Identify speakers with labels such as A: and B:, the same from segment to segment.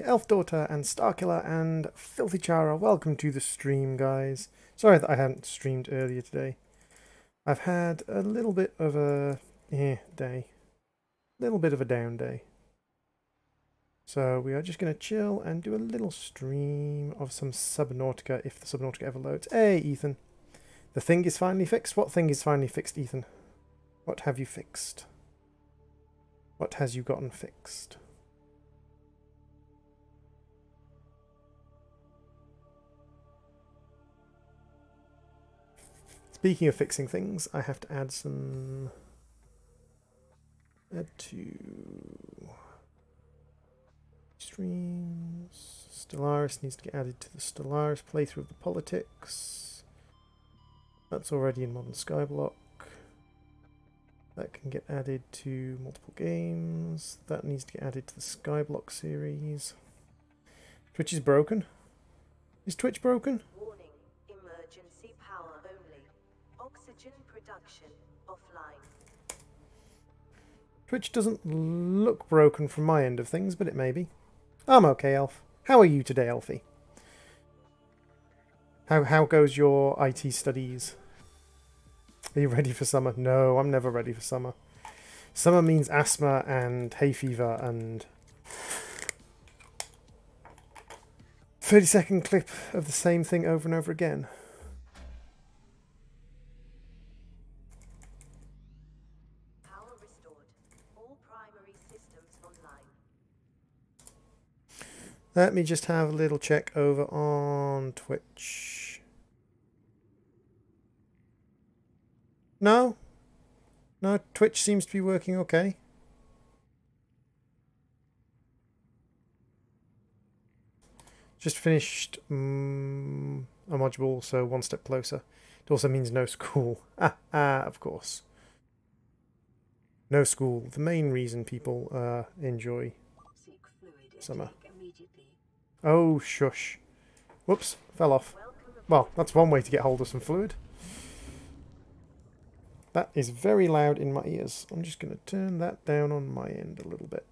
A: here, Elf Daughter and Starkiller and Filthy Chara. Welcome to the stream, guys. Sorry that I hadn't streamed earlier today. I've had a little bit of a day. Little bit of a down day. So we are just going to chill and do a little stream of some Subnautica if the Subnautica ever loads. Hey, Ethan. The thing is finally fixed. What thing is finally fixed, Ethan? What have you fixed? What has you gotten fixed? Speaking of fixing things, I have to add some... Add to... Streams... Stellaris needs to get added to the Stellaris playthrough of the politics. That's already in Modern Skyblock. That can get added to multiple games. That needs to get added to the Skyblock series. Twitch is broken. Is Twitch broken?
B: Warning, emergency power only. Oxygen production offline.
A: Twitch doesn't look broken from my end of things, but it may be. I'm okay, Elf. How are you today, Elfie? How goes your IT studies? Are you ready for summer? No, I'm never ready for summer. Summer means asthma and hay fever and 30-second clip of the same thing over and over again.
B: Power restored. All primary systems online.
A: Let me just have a little check over on Twitch. No, Twitch seems to be working okay. Just finished a module, so one step closer. It also means no school. Of course. No school. The main reason people enjoy summer. Oh, shush. Whoops, fell off. Well, that's one way to get hold of some fluid. That is very loud in my ears. I'm just going to turn that down on my end a little bit,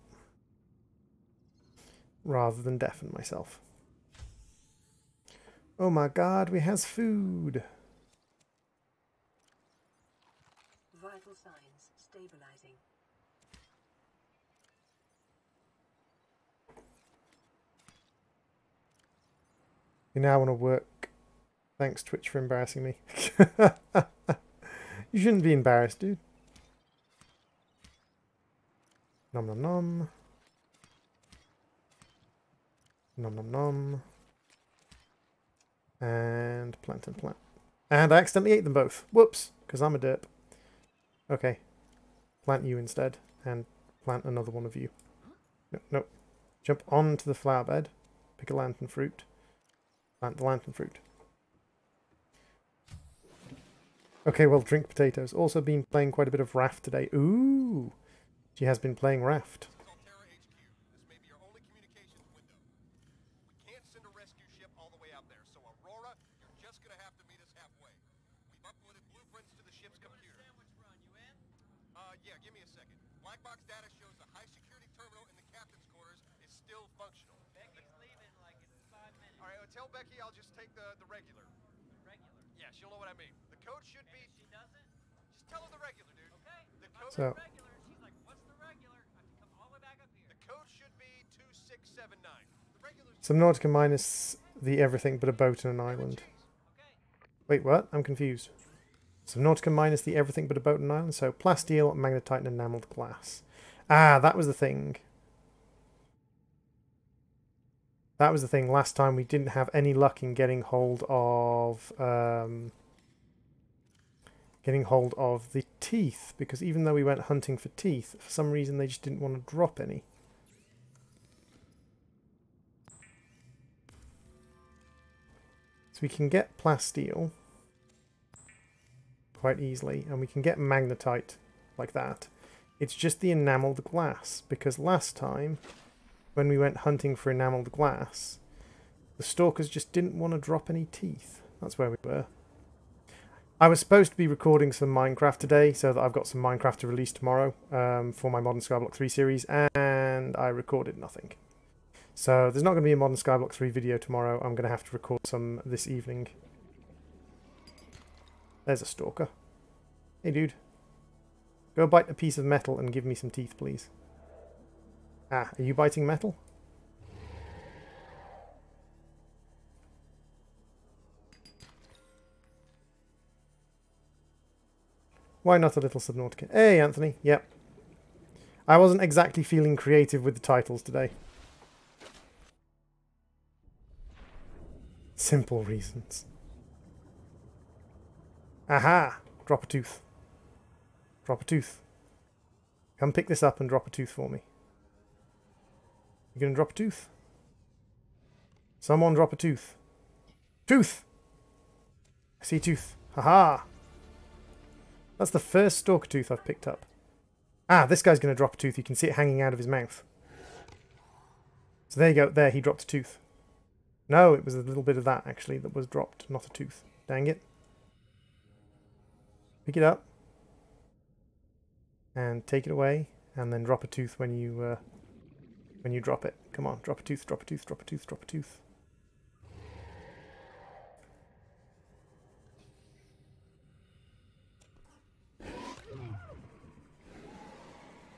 A: rather than deafen myself. Oh my god, we has food!
B: Vital signs stabilizing.
A: You now want to work. Thanks, Twitch, for embarrassing me. You shouldn't be embarrassed, dude. Nom nom nom. Nom nom nom. And plant and plant. And I accidentally ate them both. Whoops, because I'm a derp. Okay. Plant you instead. And plant another one of you. No, no. Jump onto the flower bed. Pick a lantern fruit. Plant the lantern fruit. Okay, well, drink potatoes. Also been playing quite a bit of Raft today. Ooh! She has been playing Raft.
C: Yeah, give me a second. Black box data shows the high security terminal in the captain's quarters is still functional.
D: Becky's leaving like in 5 minutes.
C: All right, tell Becky I'll just take the regular.
D: The regular?
C: Yeah, she'll know what I mean. The code should
D: And
C: be...
D: if she doesn't?
C: Just tell her the regular, dude.
D: Okay.
C: The
D: If I
C: code...
A: So-
D: say regular, she's like, what's the regular? I have to come all the way back up here.
C: The code should be 2679. The regular's...
A: Subnautica minus the everything but a boat and an island.
D: Okay.
A: Wait, what? I'm confused. Subnautica minus the everything but a boat and an island. So plasteel, magnetite, and enameled glass. Ah, that was the thing. That was the thing. Last time we didn't have any luck in getting hold of the teeth, because even though we went hunting for teeth, for some reason they just didn't want to drop any. So we can get plasteel quite easily, and we can get magnetite like that. It's just the enameled glass, because last time when we went hunting for enameled glass, the stalkers just didn't want to drop any teeth. That's where we were. I was supposed to be recording some Minecraft today, so that I've got some Minecraft to release tomorrow for my Modern Skyblock 3 series, and I recorded nothing. So there's not going to be a Modern Skyblock 3 video tomorrow. I'm going to have to record some this evening. There's a stalker. Hey, dude. Go bite a piece of metal and give me some teeth, please. Ah, are you biting metal? Why not a little Subnautica? Hey, Anthony. Yep. I wasn't exactly feeling creative with the titles today. Simple reasons. Aha! Drop a tooth. Drop a tooth. Come pick this up and drop a tooth for me. You gonna drop a tooth? Someone drop a tooth. Tooth! I see a tooth. Haha! That's the first stalker tooth I've picked up. Ah, this guy's gonna drop a tooth. You can see it hanging out of his mouth. So there you go. There, he dropped a tooth. No, it was a little bit of that, actually, that was dropped, not a tooth. Dang it. Pick it up. And take it away. And then drop a tooth when you drop it. Come on, drop a tooth, drop a tooth, drop a tooth, drop a tooth.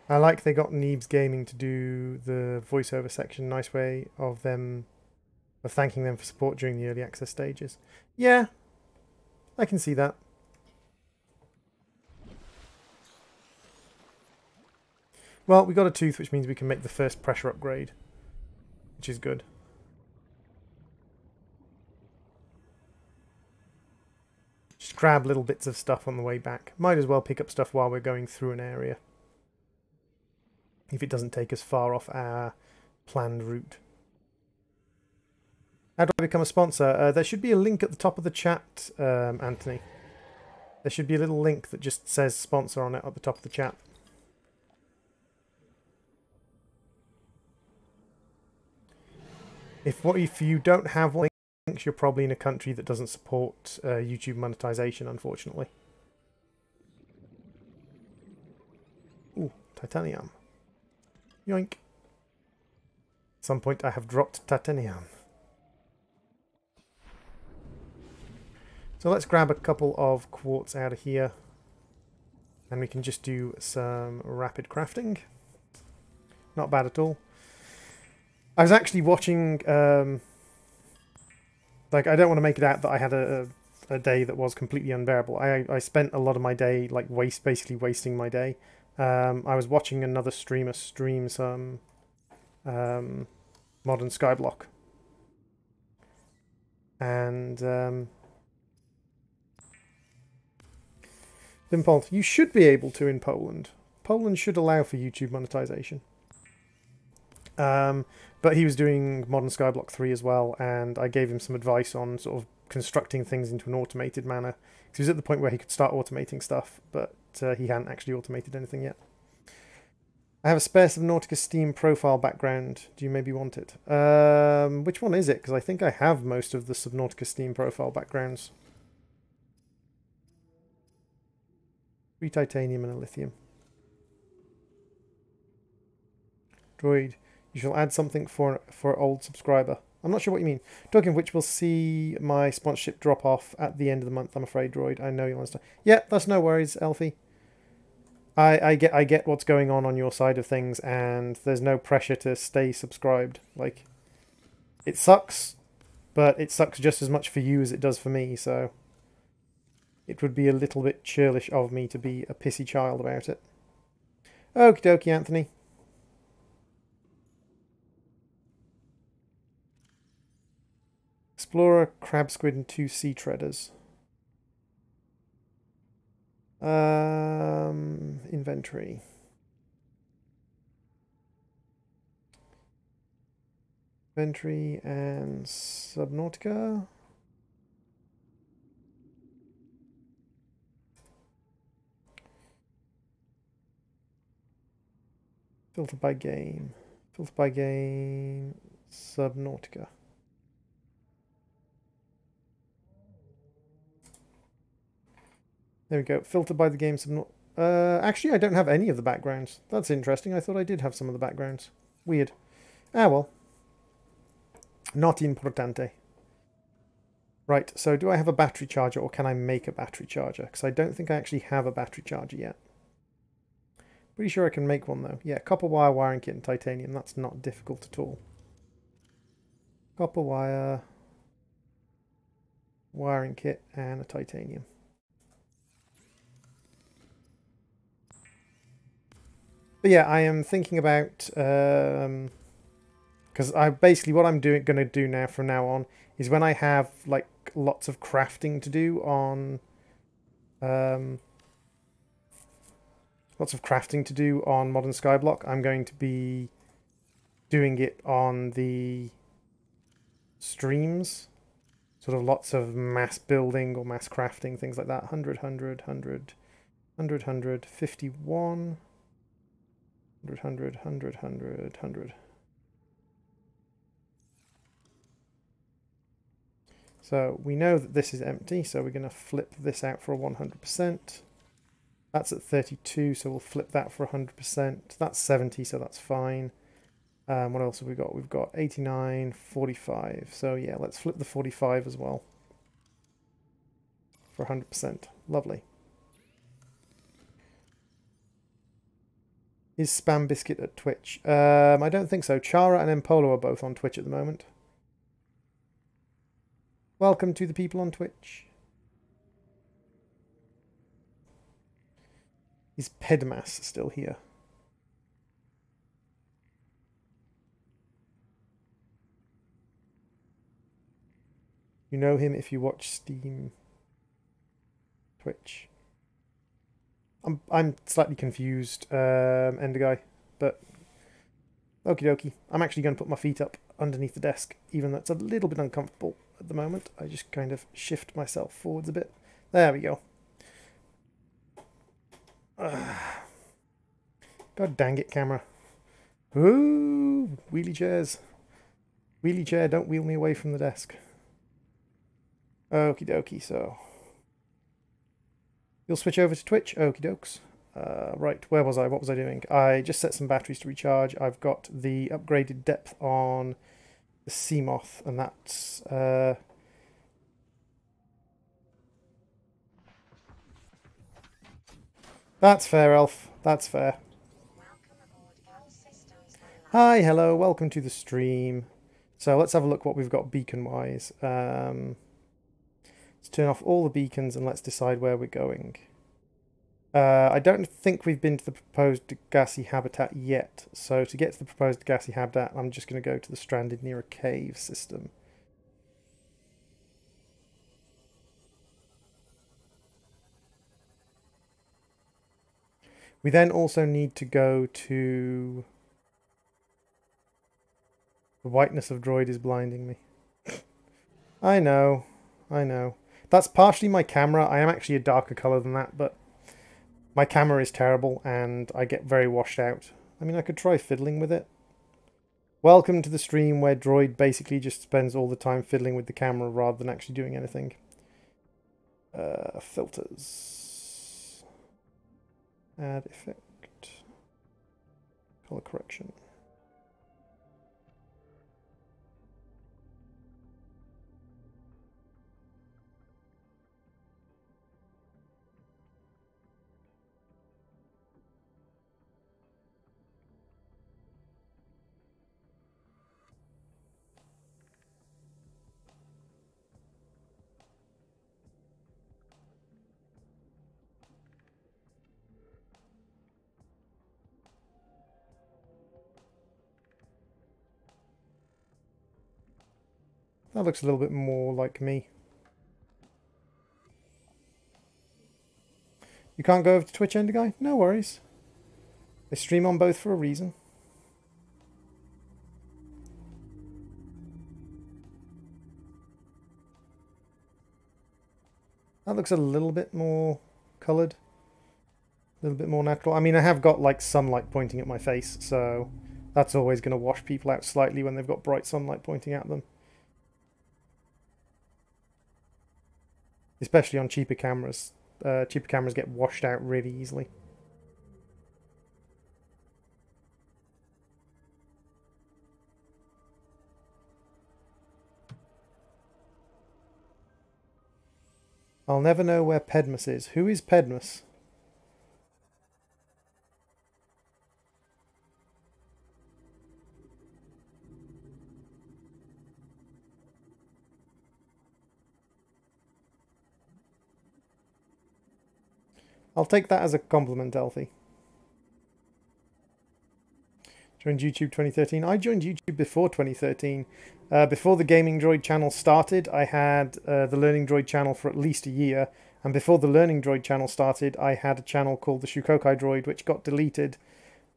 A: I like they got Neebs Gaming to do the voiceover section. Nice way of thanking them for support during the early access stages. Yeah, I can see that. Well, we got a tooth, which means we can make the first pressure upgrade, which is good. Just grab little bits of stuff on the way back. Might as well pick up stuff while we're going through an area, if it doesn't take us far off our planned route. How do I become a sponsor? There should be a link at the top of the chat, Anthony. There should be a little link that just says sponsor on it at the top of the chat. If you don't have one, you're probably in a country that doesn't support YouTube monetization, unfortunately. Ooh, titanium. Yoink. At some point I have dropped titanium. So let's grab a couple of quartz out of here. And we can just do some rapid crafting. Not bad at all. I was actually watching... like, I don't want to make it out that I had a day that was completely unbearable. I spent a lot of my day, like, basically wasting my day. I was watching another streamer stream some Modern Skyblock. And... Dimpold, you should be able to in Poland. Poland should allow for YouTube monetization. But he was doing Modern Skyblock 3 as well, and I gave him some advice on sort of constructing things into an automated manner. He was at the point where he could start automating stuff, but he hadn't actually automated anything yet. I have a spare Subnautica Steam profile background. Do you maybe want it? Which one is it? Because I think I have most of the Subnautica Steam profile backgrounds. 3 titanium and a lithium. Droid, you shall add something for old subscriber. I'm not sure what you mean. Talking of which, we'll see my sponsorship drop off at the end of the month, I'm afraid, Droid. I know you'll understand. Yeah, that's no worries, Elfie. I get what's going on your side of things, and there's no pressure to stay subscribed. Like, it sucks, but it sucks just as much for you as it does for me, so... It would be a little bit churlish of me to be a pissy child about it. Okie dokie, Anthony. Explorer, crab squid, and 2 sea treaders. Inventory. Inventory and Subnautica. Filter by game. Filter by game. Subnautica. There we go. Filter by the game Subnautica. Actually, I don't have any of the backgrounds. That's interesting. I thought I did have some of the backgrounds. Weird. Ah, well. Not importante. Right, so do I have a battery charger or can I make a battery charger? Because I don't think I actually have a battery charger yet. Pretty sure I can make one though. Yeah, copper wire, wiring kit and titanium. That's not difficult at all. Copper wire, wiring kit and a titanium. But yeah, I am thinking about... because I basically what I'm going to do now from now on is when I have like lots of crafting to do on Modern Skyblock, I'm going to be doing it on the streams, sort of lots of mass building or mass crafting, things like that. 100 100 100 100 100 51 100 100 100 100 100. So we know that this is empty, so we're going to flip this out for a 100%. That's at 32, so we'll flip that for 100%. That's 70, so that's fine. What else have we got? We've got 89, 45. So yeah, let's flip the 45 as well for 100%. Lovely. Is Spam Biscuit at Twitch? I don't think so. Chara and Empolo are both on Twitch at the moment. Welcome to the people on Twitch. Is Pedmas still here? You know him if you watch Steam Twitch. I'm slightly confused, Ender Guy, but okie dokie. I'm actually going to put my feet up underneath the desk, even though it's a little bit uncomfortable at the moment. I just kind of shift myself forwards a bit. There we go. God dang it, camera. Ooh, wheelie chairs. Wheelie chair, don't wheel me away from the desk. Okie dokie, so... You'll switch over to Twitch? Okie dokes. Right, where was I? What was I doing? I just set some batteries to recharge. I've got the upgraded depth on the Seamoth, and that's... That's fair, Elf. That's fair. Hi, hello, welcome to the stream. So let's have a look what we've got beacon-wise. Let's turn off all the beacons and let's decide where we're going. I don't think we've been to the proposed gassy habitat yet. So to get to the proposed gassy habitat, I'm just going to go to the stranded near a cave system. We then also need to go to... The whiteness of Droid is blinding me. I know. That's partially my camera. I am actually a darker colour than that, but my camera is terrible and I get very washed out. I mean, I could try fiddling with it. Welcome to the stream where Droid basically just spends all the time fiddling with the camera rather than actually doing anything. Filters. Add effect. Color correction. That looks a little bit more like me. You can't go over to Twitch, Ender Guy? No worries. They stream on both for a reason. That looks a little bit more coloured. A little bit more natural. I mean, I have got like sunlight pointing at my face, so that's always going to wash people out slightly when they've got bright sunlight pointing at them. Especially on cheaper cameras. Cheaper cameras get washed out really easily. I'll never know where Pedmus is. Who is Pedmus? I'll take that as a compliment, Elfie. Joined YouTube 2013. I joined YouTube before 2013. Before the GamingDroid channel started, I had the Learning Droid channel for at least a year. And before the Learning Droid channel started, I had a channel called the Shukokai Droid, which got deleted.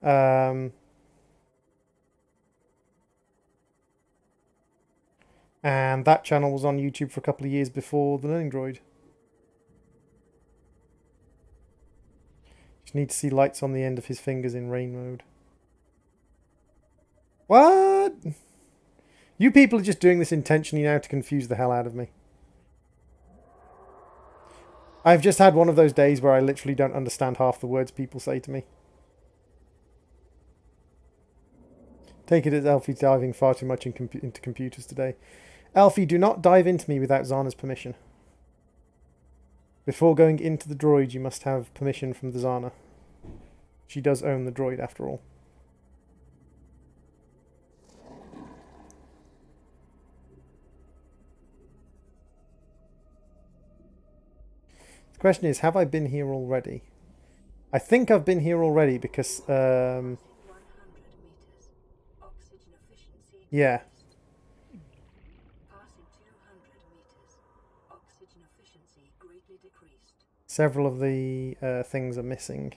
A: And that channel was on YouTube for a couple of years before the Learning Droid. Just need to see lights on the end of his fingers in rain mode. What? You people are just doing this intentionally now to confuse the hell out of me. I've just had one of those days where I literally don't understand half the words people say to me. Take it as Elfie diving far too much into computers today. Elfie, do not dive into me without Zana's permission. Before going into the droid, you must have permission from the Zana. She does own the droid, after all. The question is, have I been here already? I think I've been here already because...
B: 100 meters. Oxygen efficiency.
A: yeah.
B: Passing 200 meters. Oxygen efficiency greatly decreased.
A: Several of the things are missing.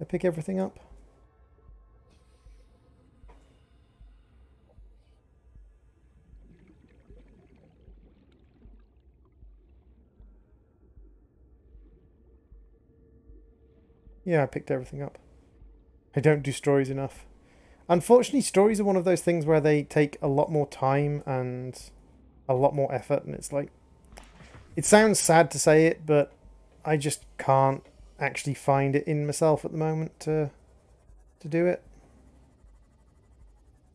A: I pick everything up. Yeah, I picked everything up. I don't do stories enough. Unfortunately, stories are one of those things where they take a lot more time and a lot more effort, and it's like... It sounds sad to say it, but I just can't actually find it in myself at the moment to do it.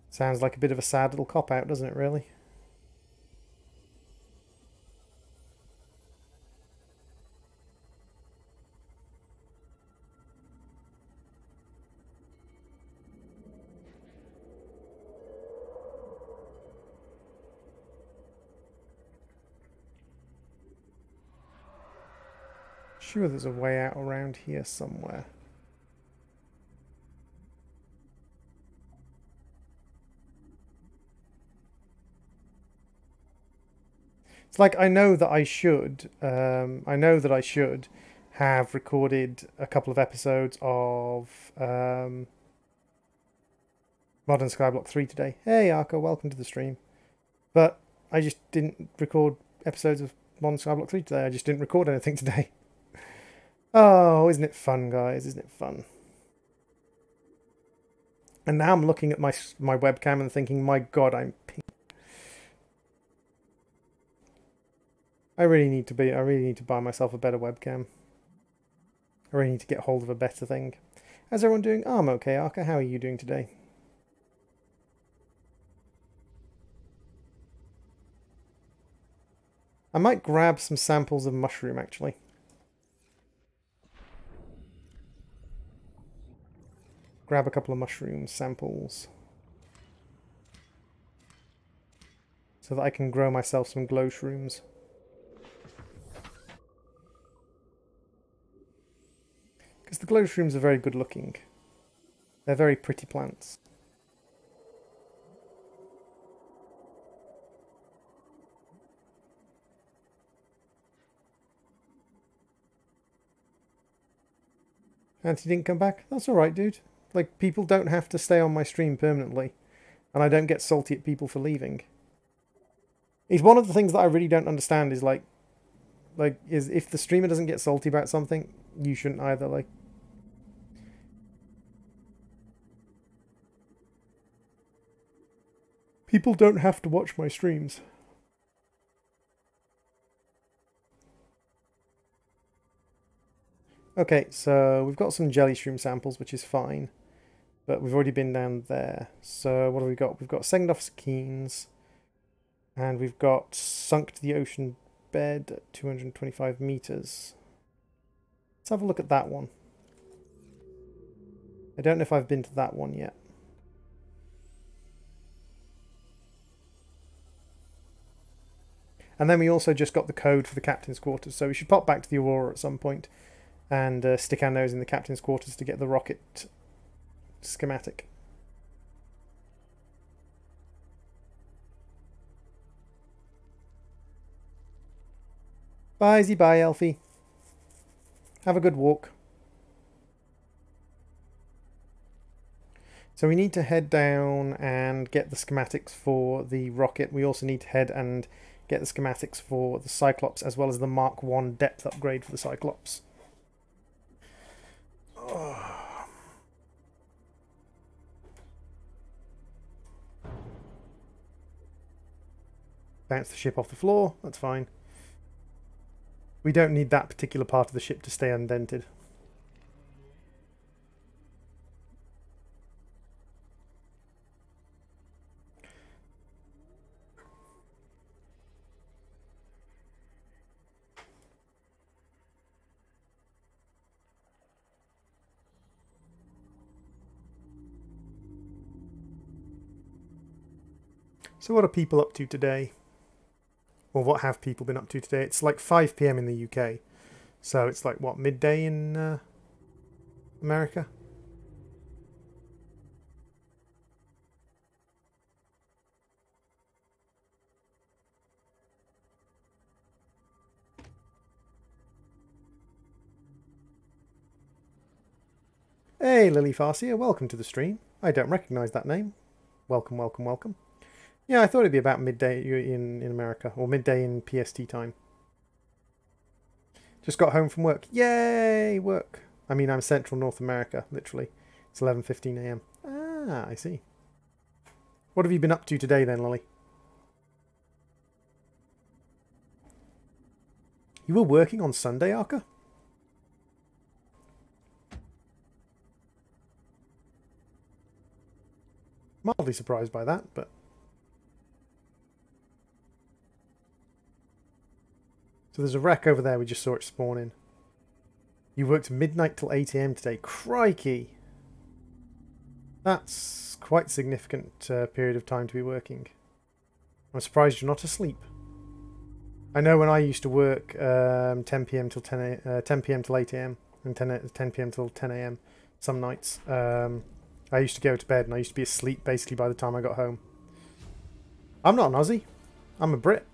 A: Sounds like a bit of a sad little cop-out, doesn't it, really? Sure, there's a way out around here somewhere. It's like I know that I should have recorded a couple of episodes of Modern Skyblock 3 today. Hey Arco, welcome to the stream. But I just didn't record episodes of Modern Skyblock 3 today. I just didn't record anything today. Oh, isn't it fun, guys? Isn't it fun? And now I'm looking at my webcam and thinking, my God, I'm pink. I really need to buy myself a better webcam. I really need to get hold of a better thing. How's everyone doing? Oh, I'm okay, Arca. How are you doing today? I might grab some samples of mushroom, actually. Grab a couple of mushroom samples so that I can grow myself some glow shrooms. Because the glow shrooms are very good looking. They're very pretty plants. Auntie didn't come back? That's alright, dude. Like, people don't have to stay on my stream permanently. And I don't get salty at people for leaving. It's one of the things that I really don't understand is is if the streamer doesn't get salty about something, you shouldn't either, like. People don't have to watch my streams. Okay, so we've got some jelly shroom samples, which is fine. But we've already been down there. So what have we got? We've got Second Officer Keynes. And we've got Sunk to the Ocean bed at 225 meters. Let's have a look at that one. I don't know if I've been to that one yet. And then we also just got the code for the captain's quarters, so we should pop back to the Aurora at some point and stick our nose in the captain's quarters to get the rocket schematic. Bye, bye, Elfie. Have a good walk. So we need to head down and get the schematics for the rocket. We also need to head and get the schematics for the Cyclops, as well as the Mark 1 depth upgrade for the Cyclops. Oh. Bounce the ship off the floor, that's fine. We don't need that particular part of the ship to stay undented. So what are people up to today? Or what have people been up to today? It's like 5 PM in the UK. So it's like, what, midday in America? Hey, Lily Farsia, welcome to the stream. I don't recognise that name. Welcome, welcome, welcome. Yeah, I thought it'd be about midday in America, or midday in PST time. Just got home from work. Yay, work. I mean, I'm Central North America, literally. It's 11:15 AM. Ah, I see. What have you been up to today then, Lily? You were working on Sunday, Arca? Mildly surprised by that, but... So there's a wreck over there, we just saw it spawn in. You worked midnight till 8 AM today. Crikey! That's quite a significant period of time to be working. I'm surprised you're not asleep. I know when I used to work 10 PM till 10 PM till 8 AM and 10 PM till 10 AM some nights. I used to go to bed and I used to be asleep basically by the time I got home. I'm not an Aussie. I'm a Brit.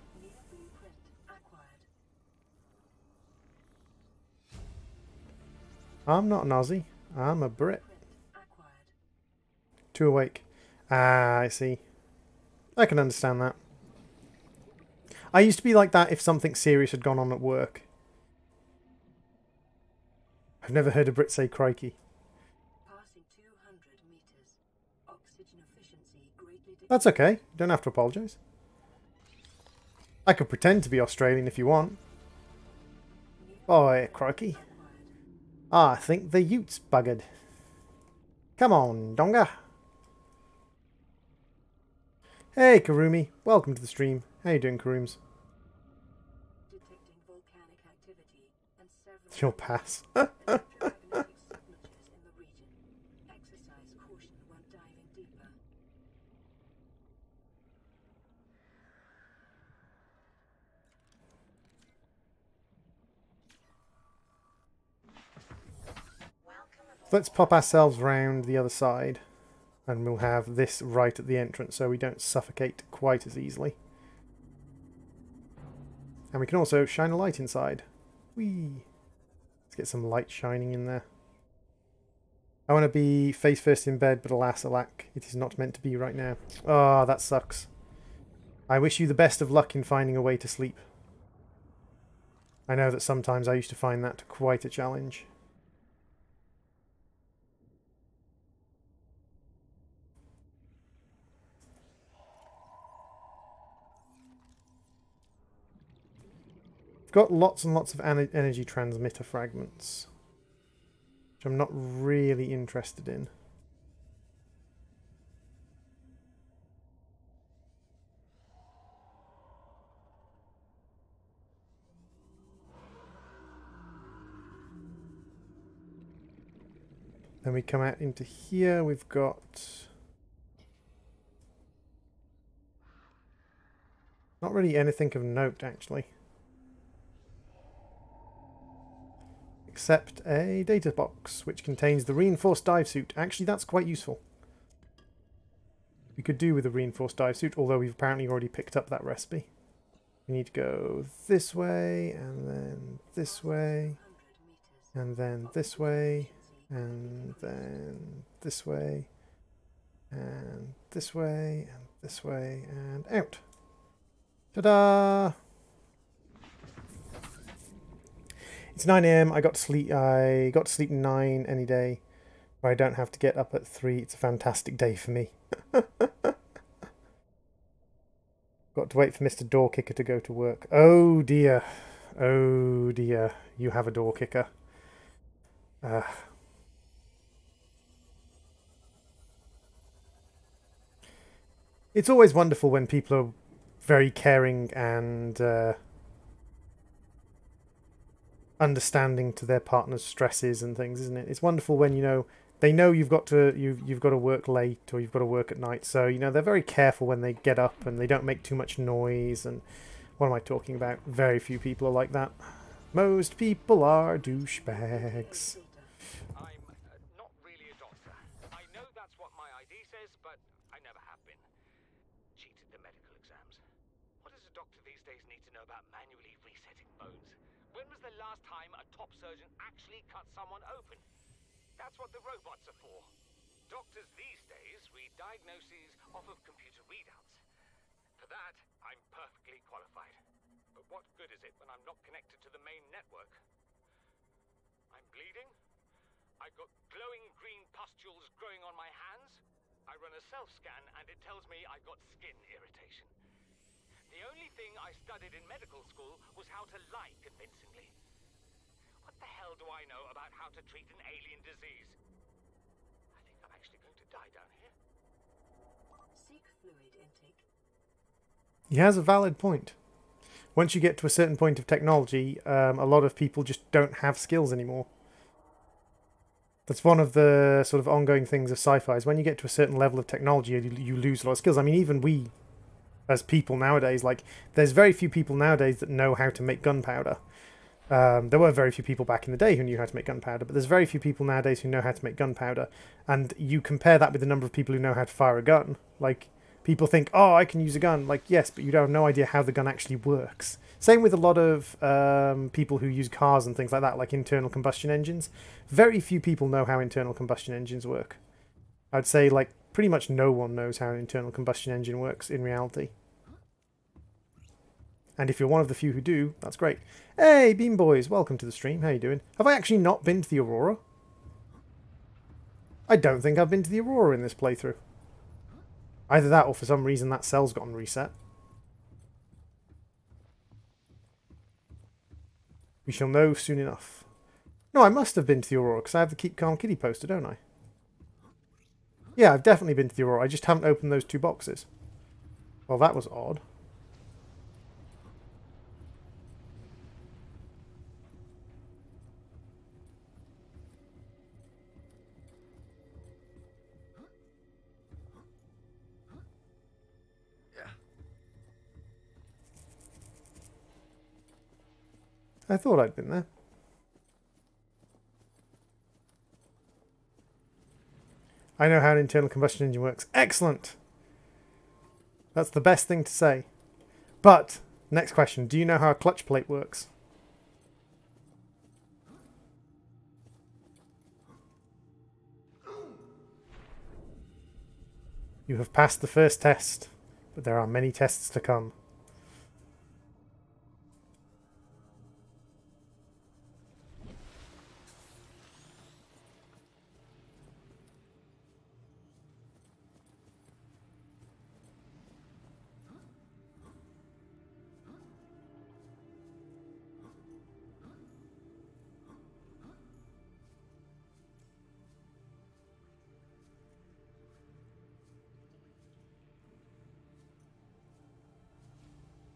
A: I'm not an Aussie. I'm a Brit. Too awake. Ah, I see. I can understand that. I used to be like that if something serious had gone on at work. I've never heard a Brit say crikey. That's okay. You don't have to apologise. I could pretend to be Australian if you want. Oh, crikey. Ah, I think the Utes buggered. Come on, Donga. Hey, Karumi. Welcome to the stream. How you doing, Karooms? You'll pass. Let's pop ourselves round the other side and we'll have this right at the entrance so we don't suffocate quite as easily. And we can also shine a light inside. Whee! Let's get some light shining in there. I want to be face first in bed, but alas alack, it is not meant to be right now. Ah, that sucks. I wish you the best of luck in finding a way to sleep. I know that sometimes I used to find that quite a challenge. Got lots and lots of energy transmitter fragments, which I'm not really interested in. Then we come out into here. We've got not really anything of note, actually. Except a data box, which contains the reinforced dive suit. Actually, that's quite useful. We could do with a reinforced dive suit, although we've apparently already picked up that recipe. We need to go this way, and then this way, and then this way, and then this way, and this way, and this way, and out. Ta-da! It's 9 AM. I got to sleep 9 any day where I don't have to get up at 3. It's a fantastic day for me. Got to wait for Mr. Door Kicker to go to work. Oh dear. Oh dear. You have a door kicker. It's always wonderful when people are very caring and understanding to their partner's stresses and things, isn't it? It's wonderful when, you know, they know you've got to work late or you've got to work at night, so you know they're very careful when they get up and they don't make too much noise. And what am I talking about? Very few people are like that. Most people are douchebags.
D: I'm not really a doctor. I know that's what my ID says, but I never have been. Cheated the medical exams. What does a doctor these days need to know about manually resetting bones? When was the last time a top surgeon actually cut someone open? That's what the robots are for. Doctors these days read diagnoses off of computer readouts. For that, I'm perfectly qualified. But what good is it when I'm not connected to the main network? I'm bleeding. I've got glowing green pustules growing on my hands. I run a self-scan and it tells me I've got skin irritation. The only thing I studied in medical school was how to lie convincingly. What the hell do I know about how to treat an alien disease? I think I'm actually going to die down here.
B: Seek fluid intake.
A: He has a valid point. Once you get to a certain point of technology, a lot of people just don't have skills anymore. That's one of the sort of ongoing things of sci-fi, is when you get to a certain level of technology, you lose a lot of skills. I mean, even we, as people nowadays, like, there's very few people nowadays that know how to make gunpowder. There were very few people back in the day who knew how to make gunpowder, but there's very few people nowadays who know how to make gunpowder. And you compare that with the number of people who know how to fire a gun. Like, people think, oh, I can use a gun. Like, yes, but you have no idea how the gun actually works. Same with a lot of people who use cars and things like that, like internal combustion engines. Very few people know how internal combustion engines work. I'd say, like, pretty much no one knows how an internal combustion engine works in reality. And if you're one of the few who do, that's great. Hey, Beam Boys, welcome to the stream. How you doing? Have I actually not been to the Aurora? I don't think I've been to the Aurora in this playthrough. Either that, or for some reason that cell's gotten reset. We shall know soon enough. No, I must have been to the Aurora, because I have the Keep Calm Kitty poster, don't I? Yeah, I've definitely been to the Aurora. I just haven't opened those 2 boxes. Well, that was odd. I thought I'd been there. I know how an internal combustion engine works. Excellent! That's the best thing to say. But, next question. Do you know how a clutch plate works? You have passed the first test, but there are many tests to come.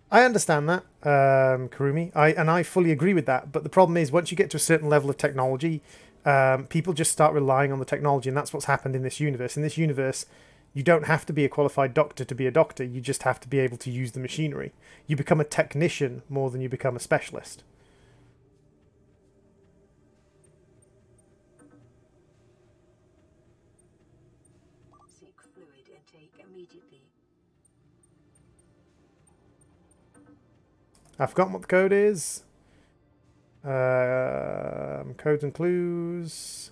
A: I understand that, Karumi, and I fully agree with that, but the problem is once you get to a certain level of technology, people just start relying on the technology, and that's what's happened in this universe. In this universe, you don't have to be a qualified doctor to be a doctor. You just have to be able to use the machinery. You become a technician more than you become a specialist.
B: Seek fluid intake immediately.
A: I've forgotten what the code is. Codes and clues.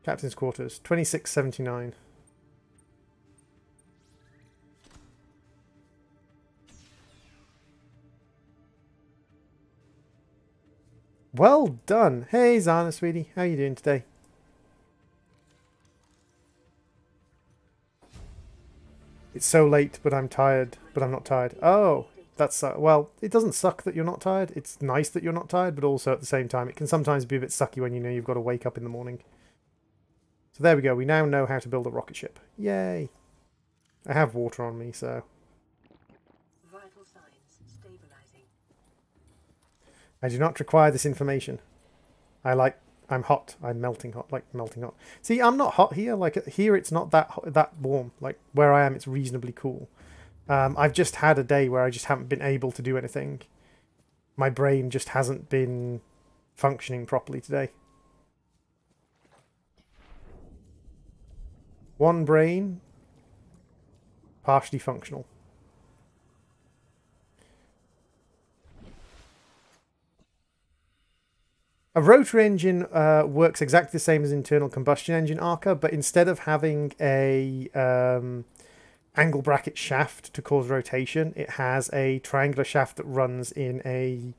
A: Captain's quarters, 2679. Well done. Hey, Zana, sweetie. How you doing today? It's so late, but I'm tired. But I'm not tired. Oh, that's... well, it doesn't suck that you're not tired. It's nice that you're not tired, but also at the same time, it can sometimes be a bit sucky when you know you've got to wake up in the morning. So there we go. We now know how to build a rocket ship. Yay. I have water on me, so...
B: Vital signs stabilizing.
A: I do not require this information. I'm hot. I'm melting hot, like melting hot. See, I'm not hot here. Like here, it's not that warm. Like where I am, it's reasonably cool. I've just had a day where I just haven't been able to do anything. My brain just hasn't been functioning properly today. One brain, partially functional. A rotor engine works exactly the same as internal combustion engine arca, but instead of having a angle bracket shaft to cause rotation, it has a triangular shaft that runs in a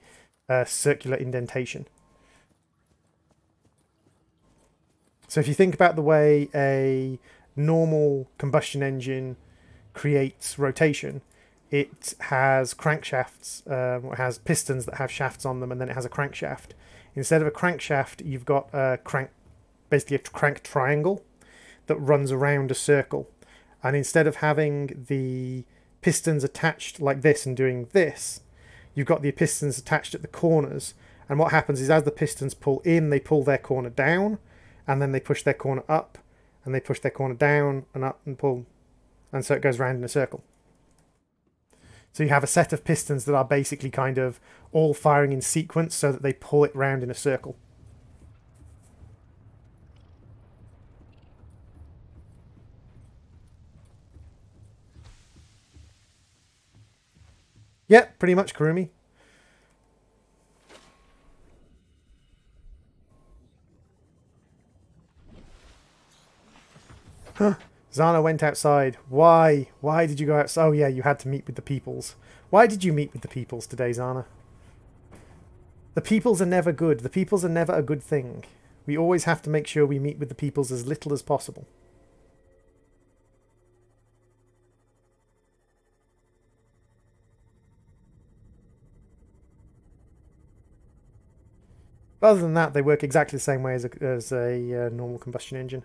A: circular indentation. So if you think about the way a normal combustion engine creates rotation, it has crankshafts, it has pistons that have shafts on them, and then it has a crankshaft. Instead of a crankshaft, you've got a basically a crank triangle that runs around a circle. And instead of having the pistons attached like this and doing this, you've got the pistons attached at the corners. And what happens is as the pistons pull in, they pull their corner down, and then they push their corner up, and they push their corner down and up and pull. And so it goes round in a circle. So you have a set of pistons that are basically kind of all firing in sequence so that they pull it round in a circle. Yeah, pretty much, Kurumi. Huh. Zana went outside. Why? Why did you go outside? Oh yeah, you had to meet with the peoples. Why did you meet with the peoples today, Zana? The peoples are never good. The peoples are never a good thing. We always have to make sure we meet with the peoples as little as possible. But other than that, they work exactly the same way as a normal combustion engine.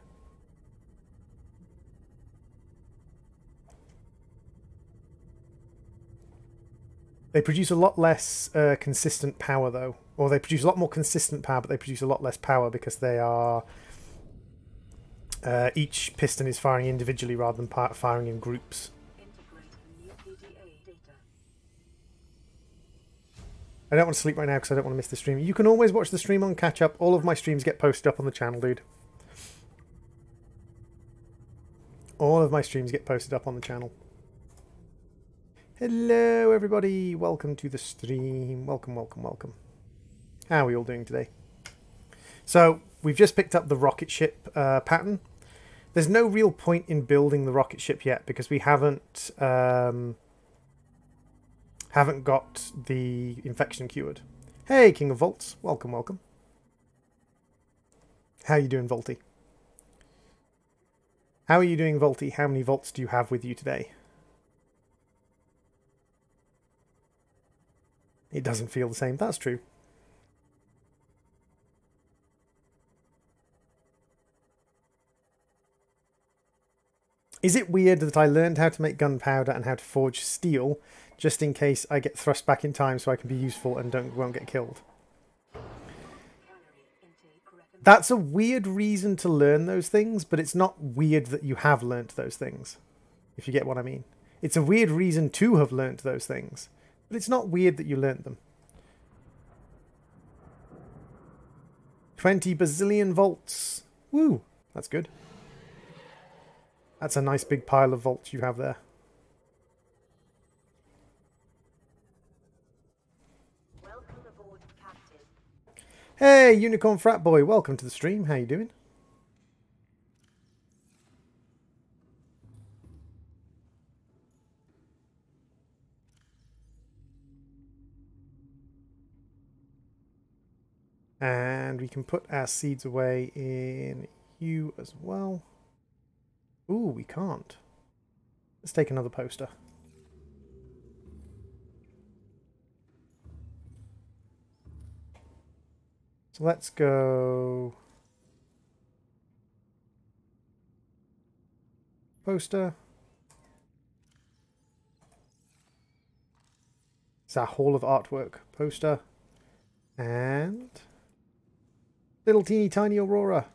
A: They produce a lot less consistent power, though. Or they produce a lot more consistent power, but they produce a lot less power because they are... each piston is firing individually rather than firing in groups. I don't want to sleep right now because I don't want to miss the stream. You can always watch the stream on catch up. All of my streams get posted up on the channel, dude. All of my streams get posted up on the channel. Hello, everybody. Welcome to the stream. Welcome, welcome, welcome. How are we all doing today? So, we've just picked up the rocket ship pattern. There's no real point in building the rocket ship yet because we haven't got the infection cured. Hey, King of Volts. Welcome, welcome. How are you doing, Volty? How are you doing, Volty? How many volts do you have with you today? It doesn't feel the same. That's true. Is it weird that I learned how to make gunpowder and how to forge steel just in case I get thrust back in time so I can be useful and won't get killed? That's a weird reason to learn those things, but it's not weird that you have learnt those things, if you get what I mean. It's a weird reason to have learnt those things, but it's not weird that you learnt them. 20 bazillion volts. Woo, that's good. That's a nice big pile of volts you have there.
B: Welcome aboard, Captain.
A: Hey, Unicorn Frat Boy, welcome to the stream. How you doing? And we can put our seeds away in you as well. Ooh, we can't. Let's take another poster. So let's go poster. It's our Hall of Artwork poster. And little teeny tiny Aurora.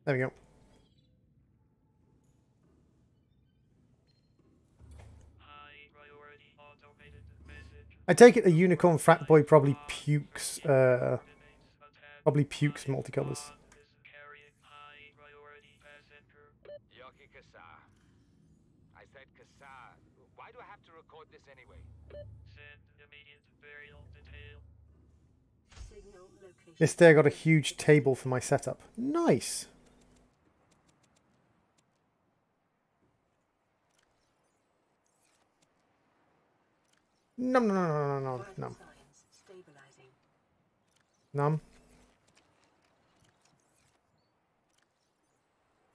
A: There we go. I take it a Unicorn Frat Boy probably pukes multicolours.
D: Yoki Kasa. I said Kasa. Why do I have to record this anyway? Send immediate burial detail.
B: Signal location.
A: Yesterday I got a huge table for my setup. Nice! Num, num, num, num, num, num.
B: Stabilizing.
A: Num.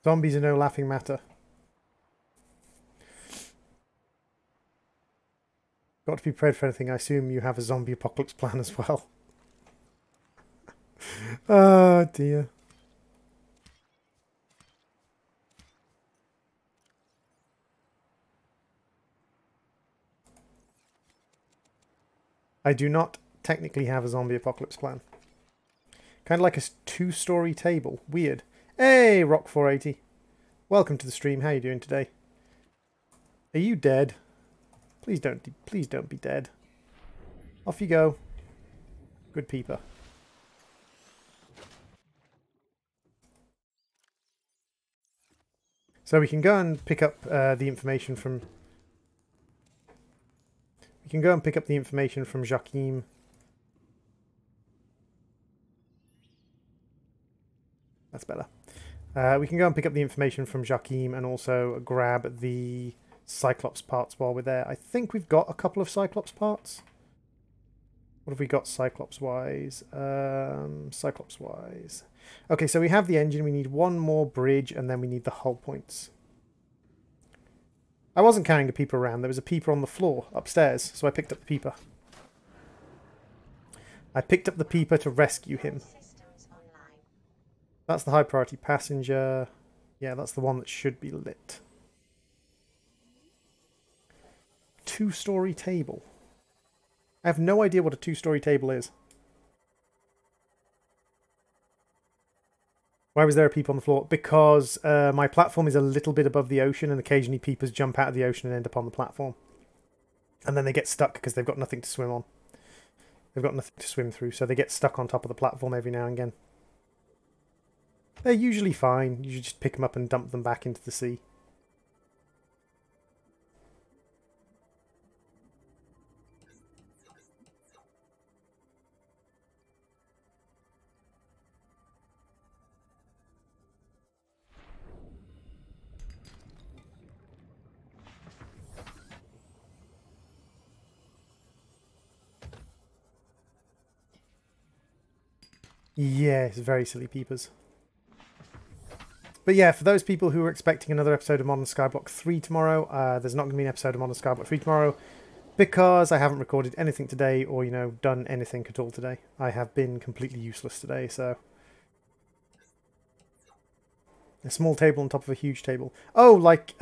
A: Zombies are no laughing matter. Got to be prepared for anything. I assume you have a zombie apocalypse plan as well. Oh dear. I do not technically have a zombie apocalypse plan. Kind of like a two-story table. Weird. Hey, Rock 480. Welcome to the stream. How are you doing today? Are you dead? Please don't be dead. Off you go. Good peeper. So we can go and pick up the information from... We can go and pick up the information from Joachim. That's better. We can go and pick up the information from Joachim and also grab the Cyclops parts while we're there. I think we've got a couple of Cyclops parts. What have we got Cyclops-wise? Cyclops-wise. Okay, so we have the engine. We need one more bridge, and then we need the hull points. I wasn't carrying the peeper around. There was a peeper on the floor upstairs, so I picked up the peeper. I picked up the peeper to rescue him. That's the high priority passenger. Yeah, that's the one that should be lit. Two-story table. I have no idea what a two-story table is. Why was there a peep on the floor? Because my platform is a little bit above the ocean and occasionally peepers jump out of the ocean and end up on the platform. And then they get stuck because they've got nothing to swim on. They've got nothing to swim through, so they get stuck on top of the platform every now and again. They're usually fine. You just pick them up and dump them back into the sea. Yes, very silly peepers. But yeah, for those people who are expecting another episode of Modern Skyblock 3 tomorrow, there's not going to be an episode of Modern Skyblock 3 tomorrow because I haven't recorded anything today or, you know, done anything at all today. I have been completely useless today, so... A small table on top of a huge table. Oh, like,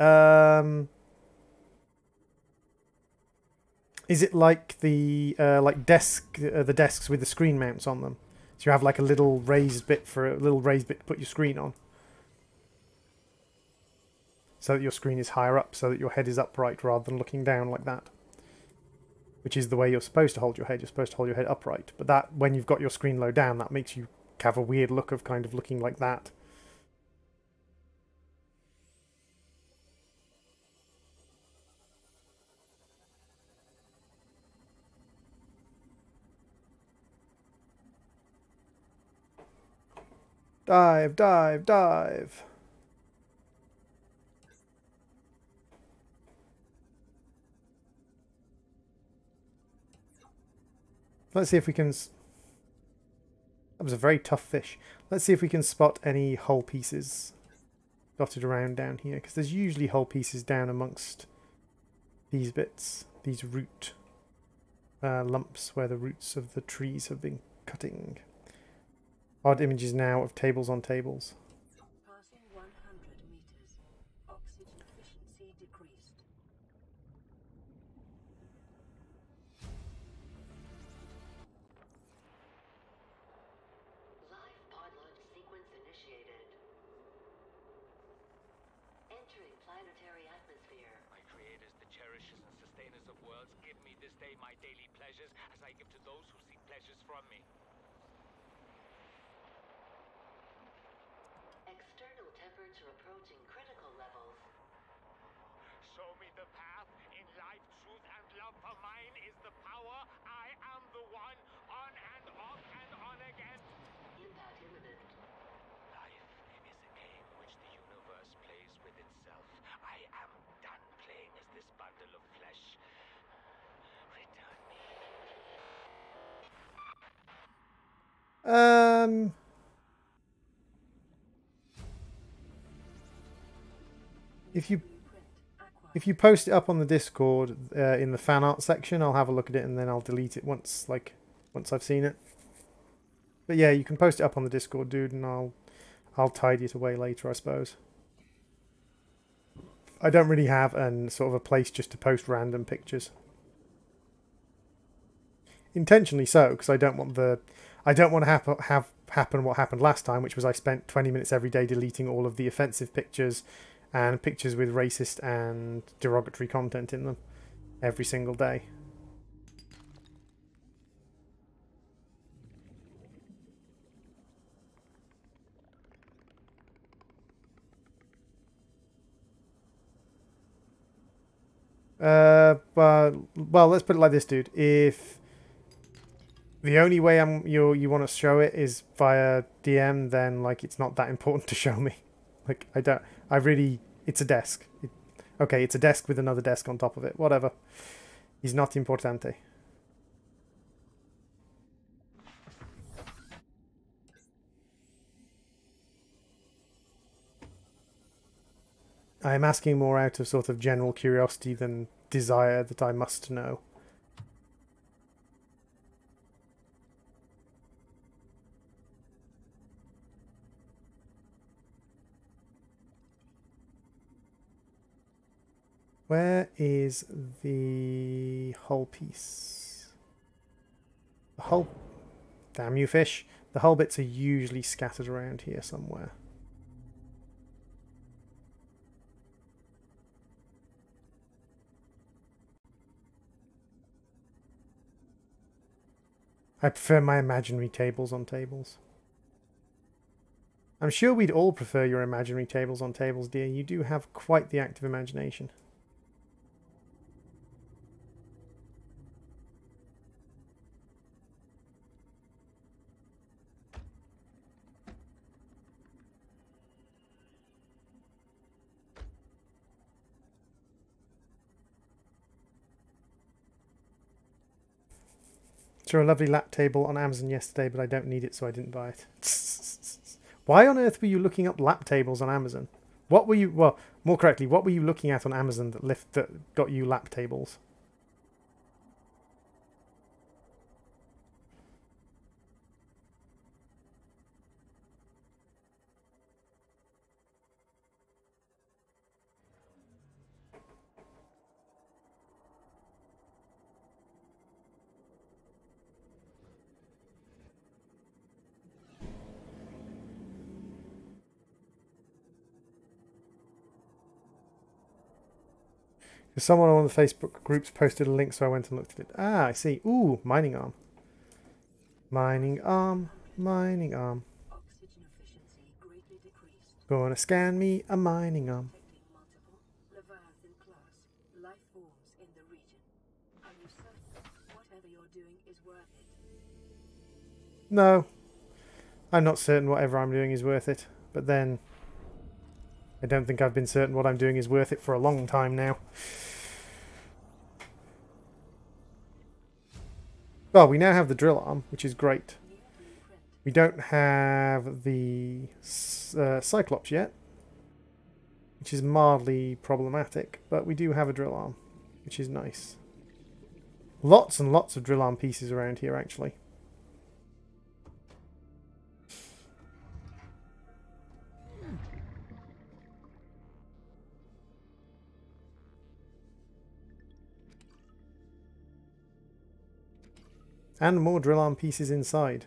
A: Is it like the the desks with the screen mounts on them? So you have like a little raised bit to put your screen on, so that your screen is higher up, so that your head is upright rather than looking down like that. Which is the way you're supposed to hold your head. You're supposed to hold your head upright. But that, when you've got your screen low down, that makes you have a weird look of kind of looking like that. Dive, dive, dive. Let's see if we can... That was a very tough fish. Let's see if we can spot any hull pieces dotted around down here, because there's usually hull pieces down amongst these bits, these root lumps where the roots of the trees have been cutting. Odd images now of tables on tables.
B: Passing 100 meters. Oxygen efficiency decreased.
E: Live pod launch sequence initiated. Entering planetary atmosphere.
D: My creators, the cherishers and sustainers of worlds, give me this day my daily pleasures as I give to those who seek pleasures from me.
E: External temperature approaching critical levels.
D: Show me the path in life, truth, and love, for mine is the power. I am the one, on and off and on again.
E: Impact imminent.
D: Life is a game which the universe plays with itself. I am done playing as this bundle of flesh. Return me.
A: If you post it up on the Discord in the fan art section, I'll have a look at it and then I'll delete it once I've seen it. But yeah, you can post it up on the Discord, dude, and I'll tidy it away later, I suppose. I don't really have sort of a place just to post random pictures. Intentionally so, because I don't want to happen what happened last time, which was I spent 20 minutes every day deleting all of the offensive pictures and pictures with racist and derogatory content in them every single day. But well, let's put it like this, dude. If the only way you want to show it is via DM, then like it's not that important to show me. Like it's a desk. Okay, it's a desk with another desk on top of it. Whatever. It's not importante. I am asking more out of sort of general curiosity than desire that I must know. Where is the hull piece? The hull... Damn you, fish. The hull bits are usually scattered around here somewhere. I prefer my imaginary tables on tables. I'm sure we'd all prefer your imaginary tables on tables, dear. You do have quite the active imagination. Saw a lovely lap table on Amazon yesterday, but I don't need it, so I didn't buy it. Why on earth were you looking up lap tables on Amazon? What were you... Well, more correctly, what were you looking at on Amazon that got you lap tables? Someone on the Facebook groups posted a link, so I went and looked at it. Ah, I see. Ooh, mining arm. Mining arm. Mining arm.
B: Oxygen efficiency greatly decreased.
A: Gonna scan me a mining arm.
B: Detecting multiple Leviathan class life forms in the region. Are you certain whatever you're doing is worth it?
A: No. I'm not certain whatever I'm doing is worth it. But then, I don't think I've been certain what I'm doing is worth it for a long time now. Well, we now have the drill arm, which is great.
B: New blueprint.
A: We don't have the Cyclops yet, which is mildly problematic, but we do have a drill arm, which is nice. Lots and lots of drill arm pieces around here, actually. And more drill arm pieces inside.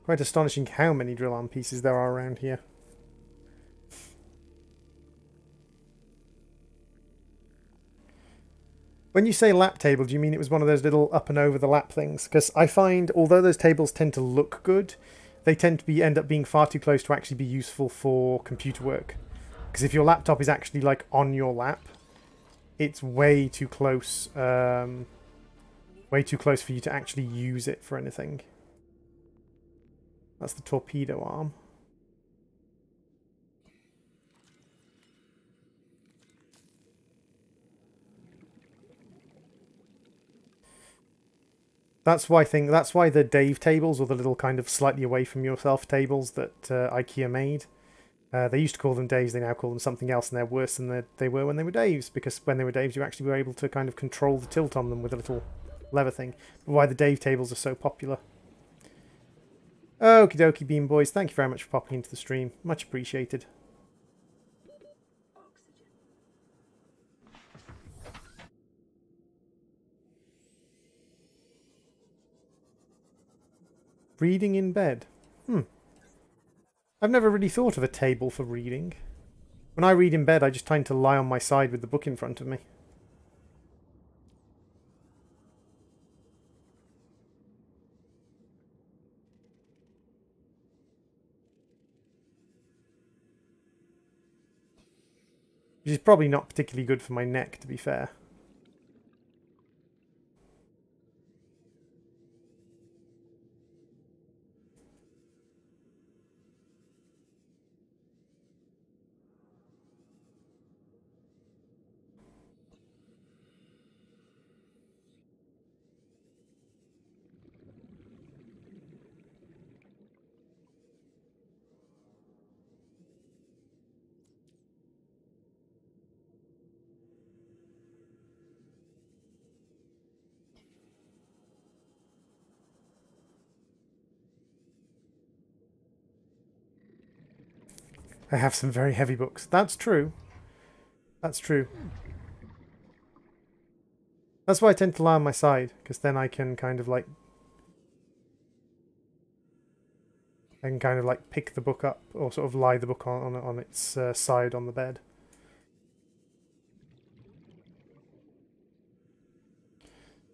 A: Quite astonishing how many drill arm pieces there are around here. When you say lap table, do you mean it was one of those little up and over the lap things? Because I find, although those tables tend to look good, they tend to end up being far too close to actually be useful for computer work. Because if your laptop is actually like on your lap, it's way too close. Way too close for you to actually use it for anything. That's the torpedo arm. That's why the Dave tables, or the little kind of slightly away from yourself tables that IKEA made. They used to call them Daves, they now call them something else, and they're worse than they were when they were Daves, because when they were Daves you actually were able to kind of control the tilt on them with a little lever thing. But why the Dave tables are so popular. Okie dokie, Beam Boys, thank you very much for popping into the stream. Much appreciated.
B: Oxygen.
A: Reading in bed. I've never really thought of a table for reading. When I read in bed, I just tend to lie on my side with the book in front of me. Which is probably not particularly good for my neck, to be fair. I have some very heavy books. That's true. That's true. That's why I tend to lie on my side, because then I can kind of like... pick the book up, or sort of lie the book on its side on the bed.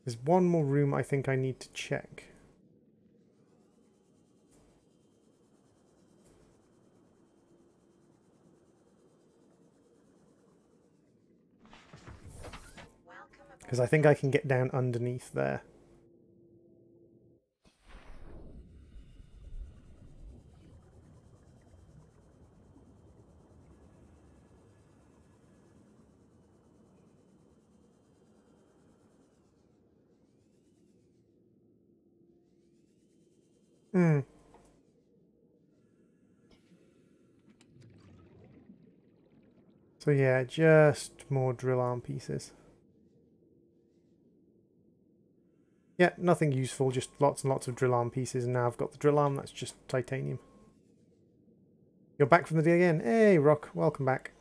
A: There's one more room I think I need to check. Because I think I can get down underneath there. So yeah, just more drill arm pieces. Yeah, nothing useful, just lots and lots of drill arm pieces, and now I've got the drill arm, that's just titanium. You're back from the day again. Hey, Rock, welcome back.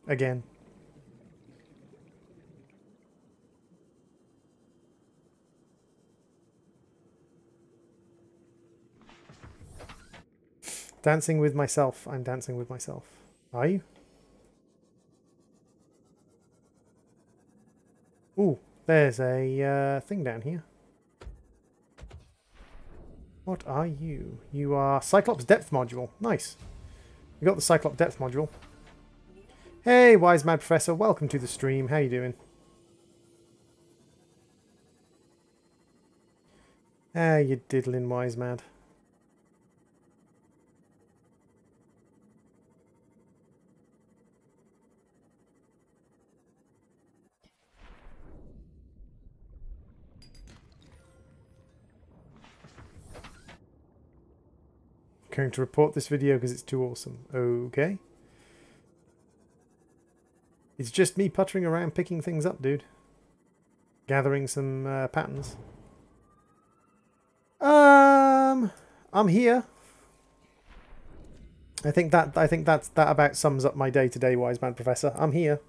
A: Again. Dancing with myself. I'm dancing with myself. Are you? There's a thing down here. What are you? You are Cyclops Depth Module. Nice. We got the Cyclops Depth Module. Hey, Wise Mad Professor. Welcome to the stream. How you doing? Ah, you diddling Wise Mad. Going to report this video because it's too awesome. Okay. It's just me puttering around picking things up, dude. Gathering some patterns. I'm here. I think that about sums up my day today, Wise Man Professor. I'm here.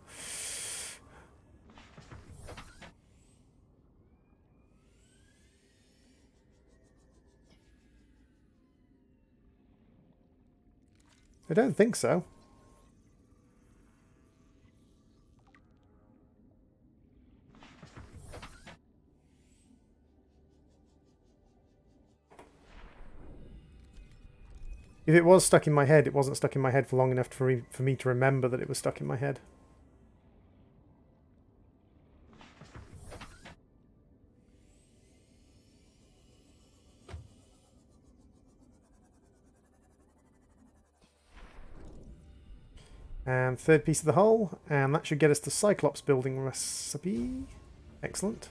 A: I don't think so. If it was stuck in my head, it wasn't stuck in my head for long enough for me to remember that it was stuck in my head. And third piece of the hull, and that should get us the Cyclops building recipe. Excellent.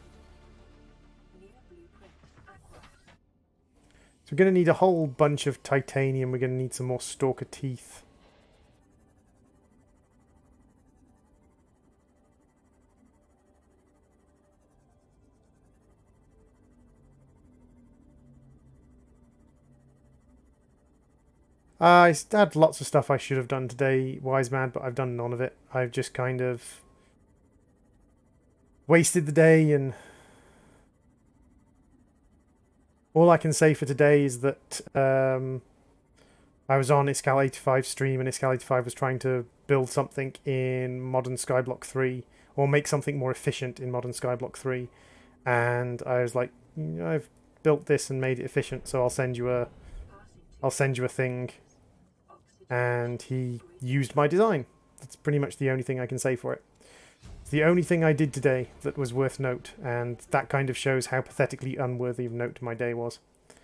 A: So we're going to need a whole bunch of titanium. We're going to need some more stalker teeth. I had lots of stuff I should have done today, Wise Man, but I've done none of it. I've just kind of wasted the day, and all I can say for today is that I was on Iskal85 stream, and Iskal85 was trying to build something in Modern Skyblock 3, or make something more efficient in Modern Skyblock 3, and I was like, I've built this and made it efficient, so I'll send you a thing. And he used my design. That's pretty much the only thing I can say for it. It's the only thing I did today that was worth note, and that kind of shows how pathetically unworthy of note my day was. I'm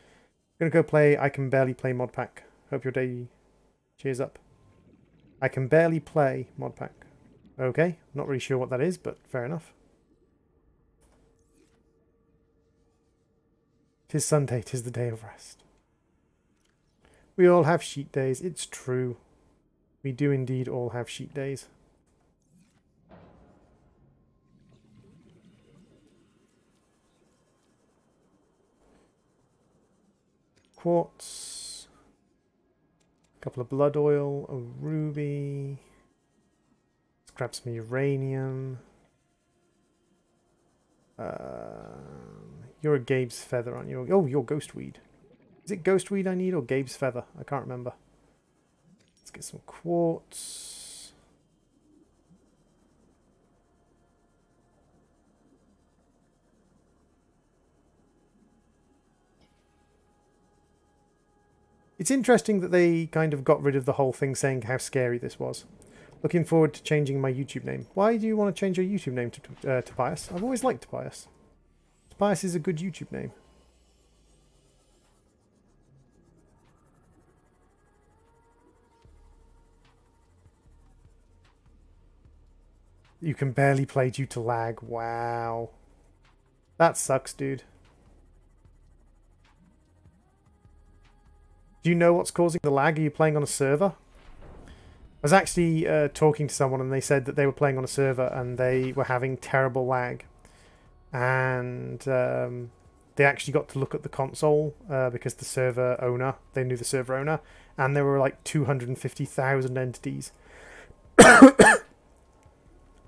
A: gonna go play I Can Barely Play Modpack. Hope your day cheers up. I Can Barely Play Modpack. Okay, not really sure what that is, but fair enough. 'Tis Sunday, 'tis the day of rest. We all have sheet days. It's true. We do indeed all have sheet days. Quartz. A couple of blood oil. A ruby. Let's grab some uranium. You're a Gabe's feather, aren't you? Oh, you're ghostweed. Is it ghostweed I need or Gabe's feather? I can't remember. Let's get some quartz. It's interesting that they kind of got rid of the whole thing saying how scary this was. Looking forward to changing my YouTube name. Why do you want to change your YouTube name to Tobias? I've always liked Tobias. Tobias is a good YouTube name. You can barely play due to lag. Wow. That sucks, dude. Do you know what's causing the lag? Are you playing on a server? I was actually talking to someone, and they said that they were playing on a server and they were having terrible lag. And they actually got to look at the console because the server owner, they knew the server owner, and there were like 250,000 entities.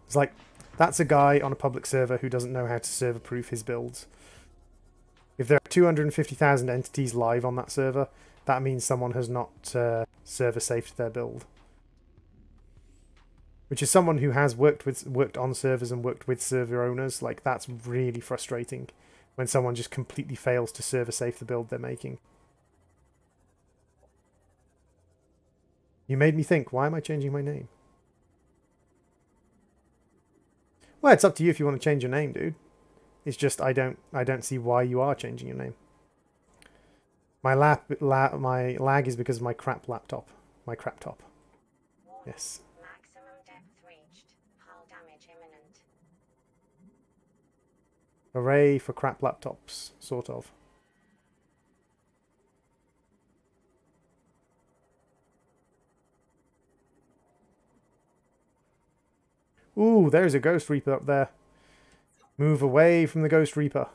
A: It's like, that's a guy on a public server who doesn't know how to server-proof his builds. If there are 250,000 entities live on that server, that means someone has not server-safed their build. which is someone who has worked on servers and worked with server owners. Like, that's really frustrating when someone just completely fails to server safe the build they're making. You made me think, why am I changing my name? Well, it's up to you if you want to change your name, dude. It's just I don't see why you are changing your name. My lag is because of my crap laptop. My crap top. Yes.
F: Maximum depth reached. Hull damage imminent.
A: Hooray for crap laptops, sort of. Ooh, there's a Ghost Reaper up there. Move away from the Ghost Reaper.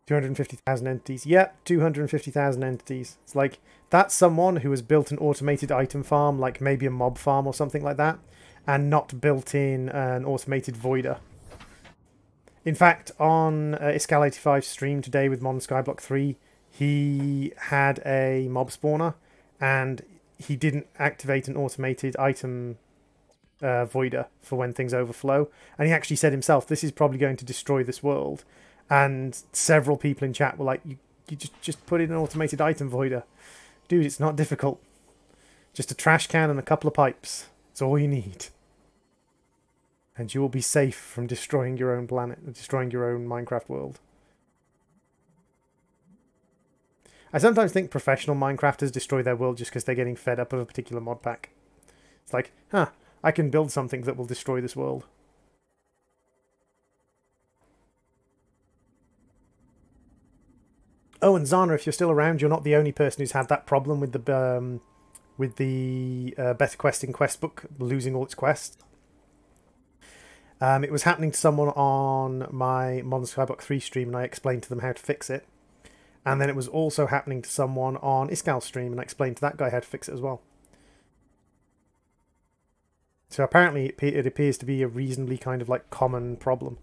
A: 250,000 entities. Yep, 250,000 entities. It's like, that's someone who has built an automated item farm, like maybe a mob farm or something like that, and not built in an automated voider. In fact, on Iskal85's stream today with Modern Skyblock 3, he had a mob spawner, and he didn't activate an automated item voider for when things overflow. And he actually said himself, this is probably going to destroy this world. And several people in chat were like, you just put in an automated item voider. Dude, it's not difficult. Just a trash can and a couple of pipes. It's all you need. And you will be safe from destroying your own planet, destroying your own Minecraft world. I sometimes think professional Minecrafters destroy their world just because they're getting fed up of a particular mod pack. It's like, huh, I can build something that will destroy this world. Oh, and Zana, if you're still around, you're not the only person who's had that problem with the Better Questing quest book losing all its quests. It was happening to someone on my Modern Skyblock 3 stream, and I explained to them how to fix it. And then it was also happening to someone on Iskal's stream, and I explained to that guy how to fix it as well. So apparently it appears to be a reasonably kind of like common problem.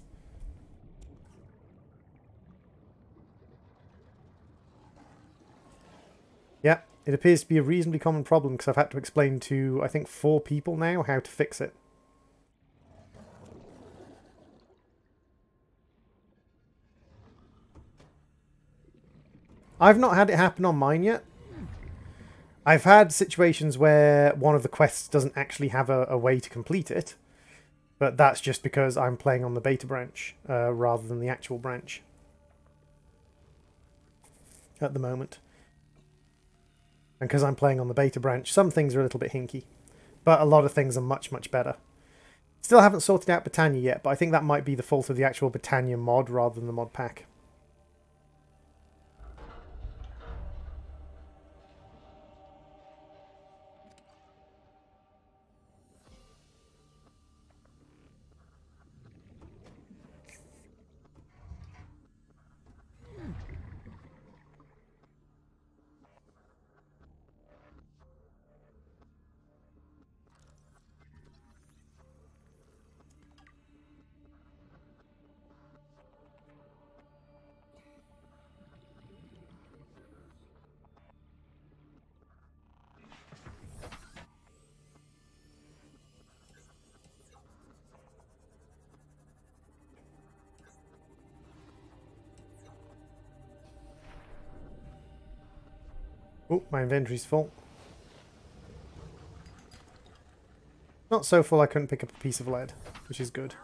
A: Yeah, it appears to be a reasonably common problem because I've had to explain to, I think, 4 people now how to fix it. I've not had it happen on mine yet. I've had situations where one of the quests doesn't actually have a way to complete it, but that's just because I'm playing on the beta branch rather than the actual branch at the moment. And because I'm playing on the beta branch, some things are a little bit hinky, but a lot of things are much, much better. Still haven't sorted out Britannia yet, but I think that might be the fault of the actual Britannia mod rather than the mod pack. Oh, my inventory's full. Not so full I couldn't pick up a piece of lead, which is good.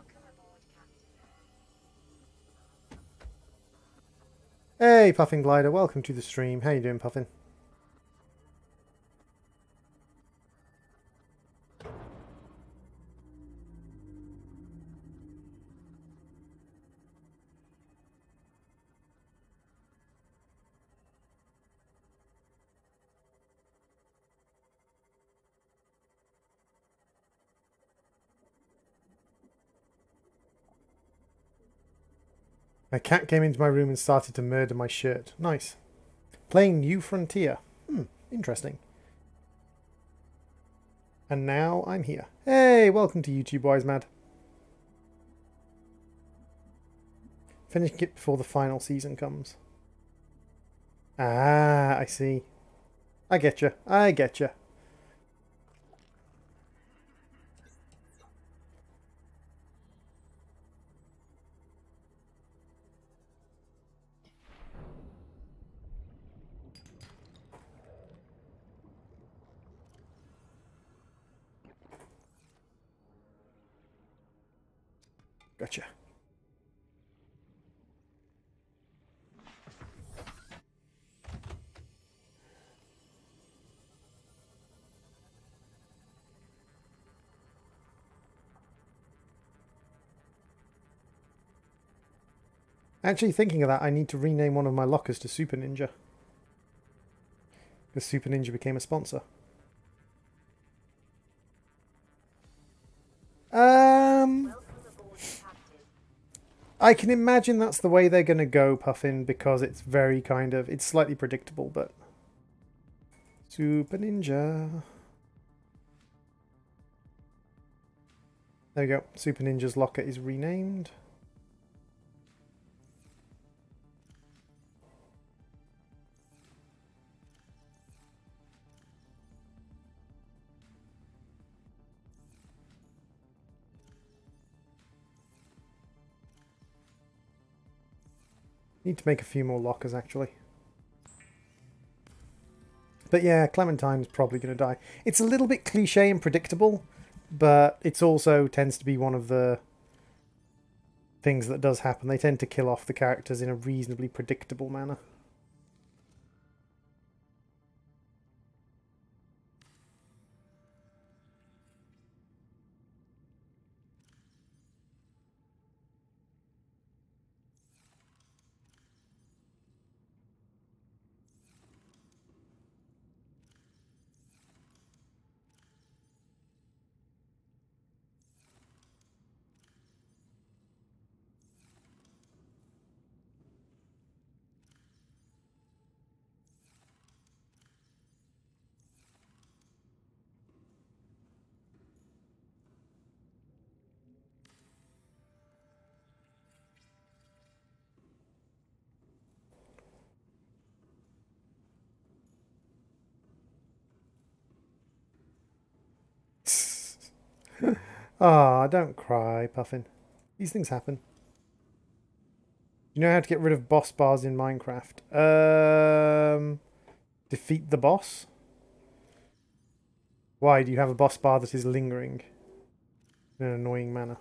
A: Hey, Puffin Glider, welcome to the stream. How you doing, Puffin? My cat came into my room and started to murder my shirt. Nice. Playing New Frontier. Interesting. And now I'm here. Hey, welcome to YouTube, Wise Mad. Finishing it before the final season comes. Ah, I see. I get you. I get you. Gotcha. Actually, thinking of that, I need to rename one of my lockers to Super Ninja. Because Super Ninja became a sponsor. I can imagine that's the way they're going to go, Puffin, because it's very kind of... It's slightly predictable, but... Super Ninja. There we go. Super Ninja's locker is renamed. Need to make a few more lockers, actually. But yeah, Clementine's probably going to die. It's a little bit cliche and predictable, but it's also tends to be one of the things that does happen. They tend to kill off the characters in a reasonably predictable manner. Ah, don't cry, Puffin. These things happen. You know how to get rid of boss bars in Minecraft? Defeat the boss? Why? Do you have a boss bar that is lingering in an annoying manner?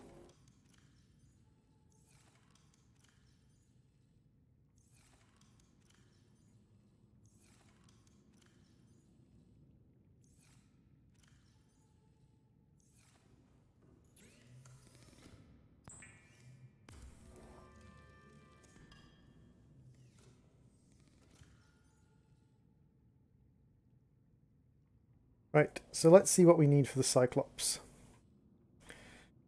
A: Right, so let's see what we need for the Cyclops.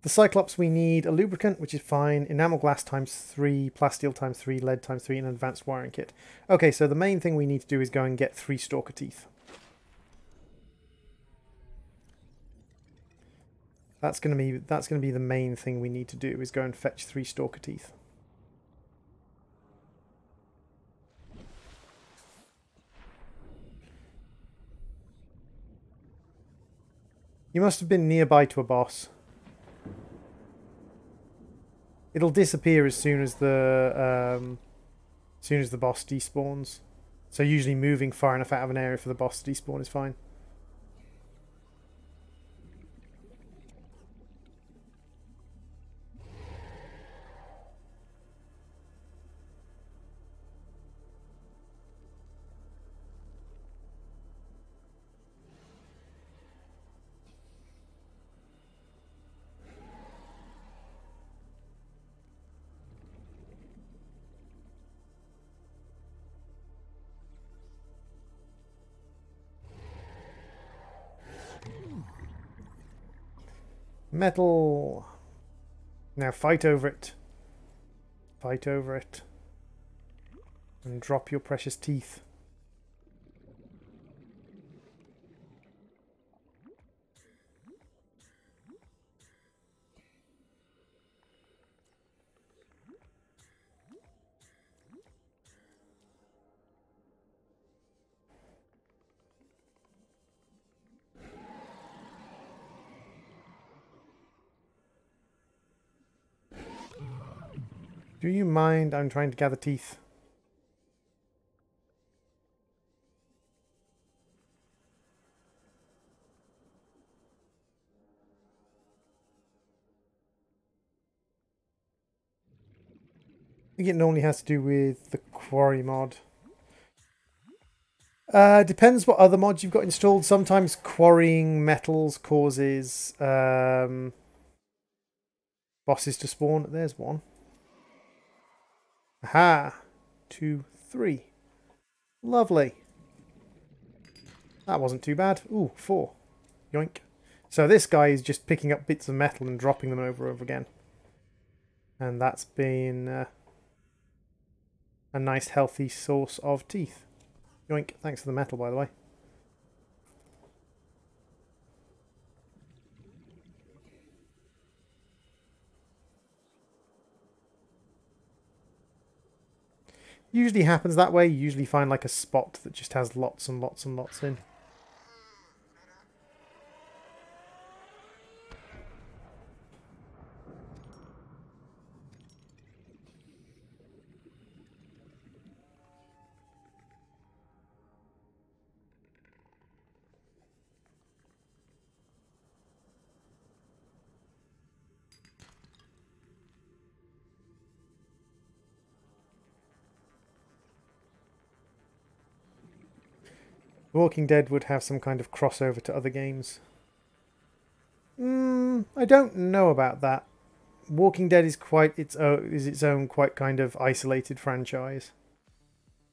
A: The Cyclops, we need a lubricant, which is fine, enamel glass ×3, plasteel ×3, lead ×3, and an advanced wiring kit. Okay, so the main thing we need to do is go and get 3 stalker teeth. That's going to be the main thing we need to do, is go and fetch 3 stalker teeth. You must have been nearby to a boss. It'll disappear as soon as the boss despawns. So usually moving far enough out of an area for the boss to despawn is fine. Metal. Now fight over it. Fight over it. And drop your precious teeth. Do you mind? I'm trying to gather teeth. think it normally has to do with the quarry mod. Depends what other mods you've got installed. Sometimes quarrying metals causes bosses to spawn. There's one. Aha! 2, 3. Lovely. That wasn't too bad. Ooh, 4. Yoink. So this guy is just picking up bits of metal and dropping them over and over again. And that's been a nice healthy source of teeth. Yoink. Thanks for the metal, by the way. Usually happens that way. You usually find like a spot that just has lots and lots and lots in. Walking Dead would have some kind of crossover to other games. I don't know about that. Walking Dead is quite its own quite kind of isolated franchise.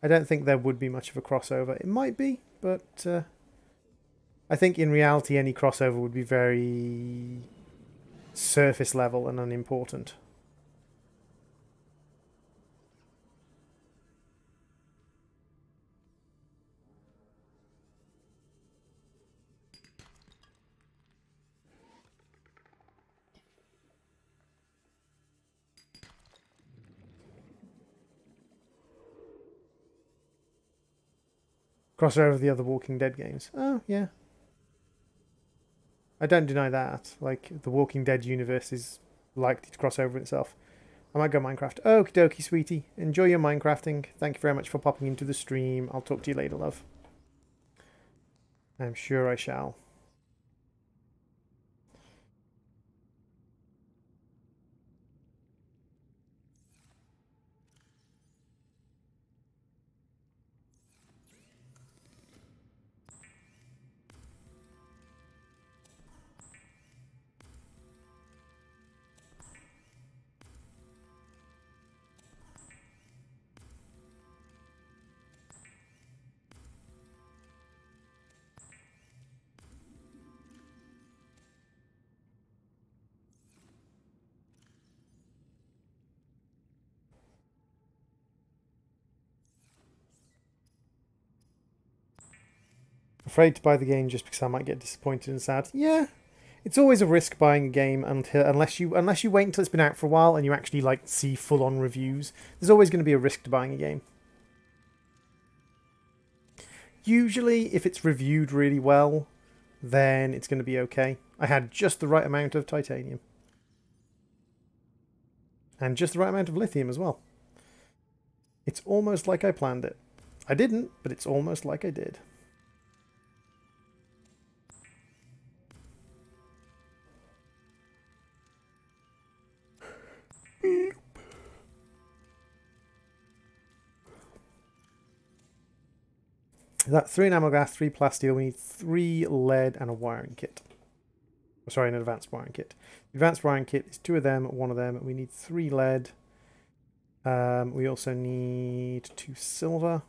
A: I don't think there would be much of a crossover. It might be, but I think in reality any crossover would be very surface level and unimportant. Crossover with the other Walking Dead games. Oh, yeah. I don't deny that. Like, the Walking Dead universe is likely to cross over itself. I might go Minecraft. Okie dokie, sweetie. Enjoy your Minecrafting. Thank you very much for popping into the stream. I'll talk to you later, love. I'm sure I shall. Afraid to buy the game just because I might get disappointed and sad. Yeah, it's always a risk buying a game unless you wait until it's been out for a while and you actually like see full-on reviews. There's always going to be a risk to buying a game. Usually, if it's reviewed really well, then it's going to be okay. I had just the right amount of titanium. And just the right amount of lithium as well. It's almost like I planned it. I didn't, but it's almost like I did. That 3 enamel glass, 3 plasteel, we need 3 lead and a wiring kit. Oh, sorry, an advanced wiring kit. The advanced wiring kit is 2 of them, 1 of them. We need 3 lead. We also need 2 silver.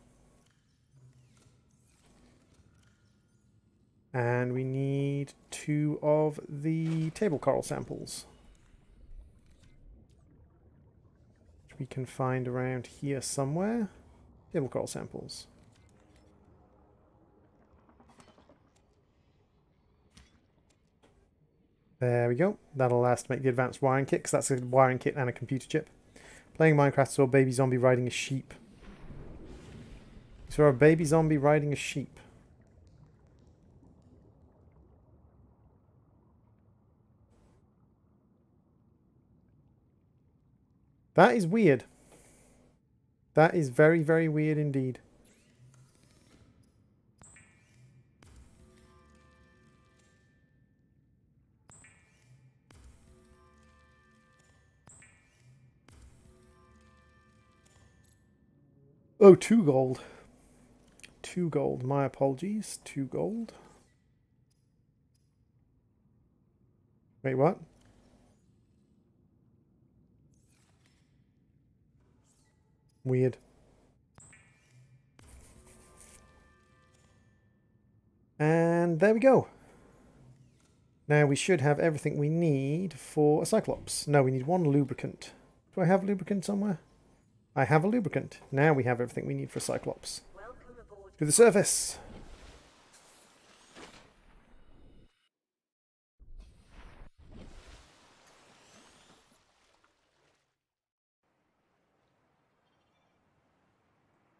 A: And we need 2 of the table coral samples, which we can find around here somewhere. Table coral samples. There we go. That'll allow us to make the advanced wiring kit, because that's a wiring kit and a computer chip. Playing Minecraft, saw a baby zombie riding a sheep. Saw a baby zombie riding a sheep. That is weird. That is very, very weird indeed. Oh, 2 gold. 2 gold. My apologies. 2 gold. Wait, what? Weird. And there we go. Now we should have everything we need for a Cyclops. No, we need 1 lubricant. Do I have lubricant somewhere? I have a lubricant. Now we have everything we need for a Cyclops.
B: Welcome aboard.
A: To the surface!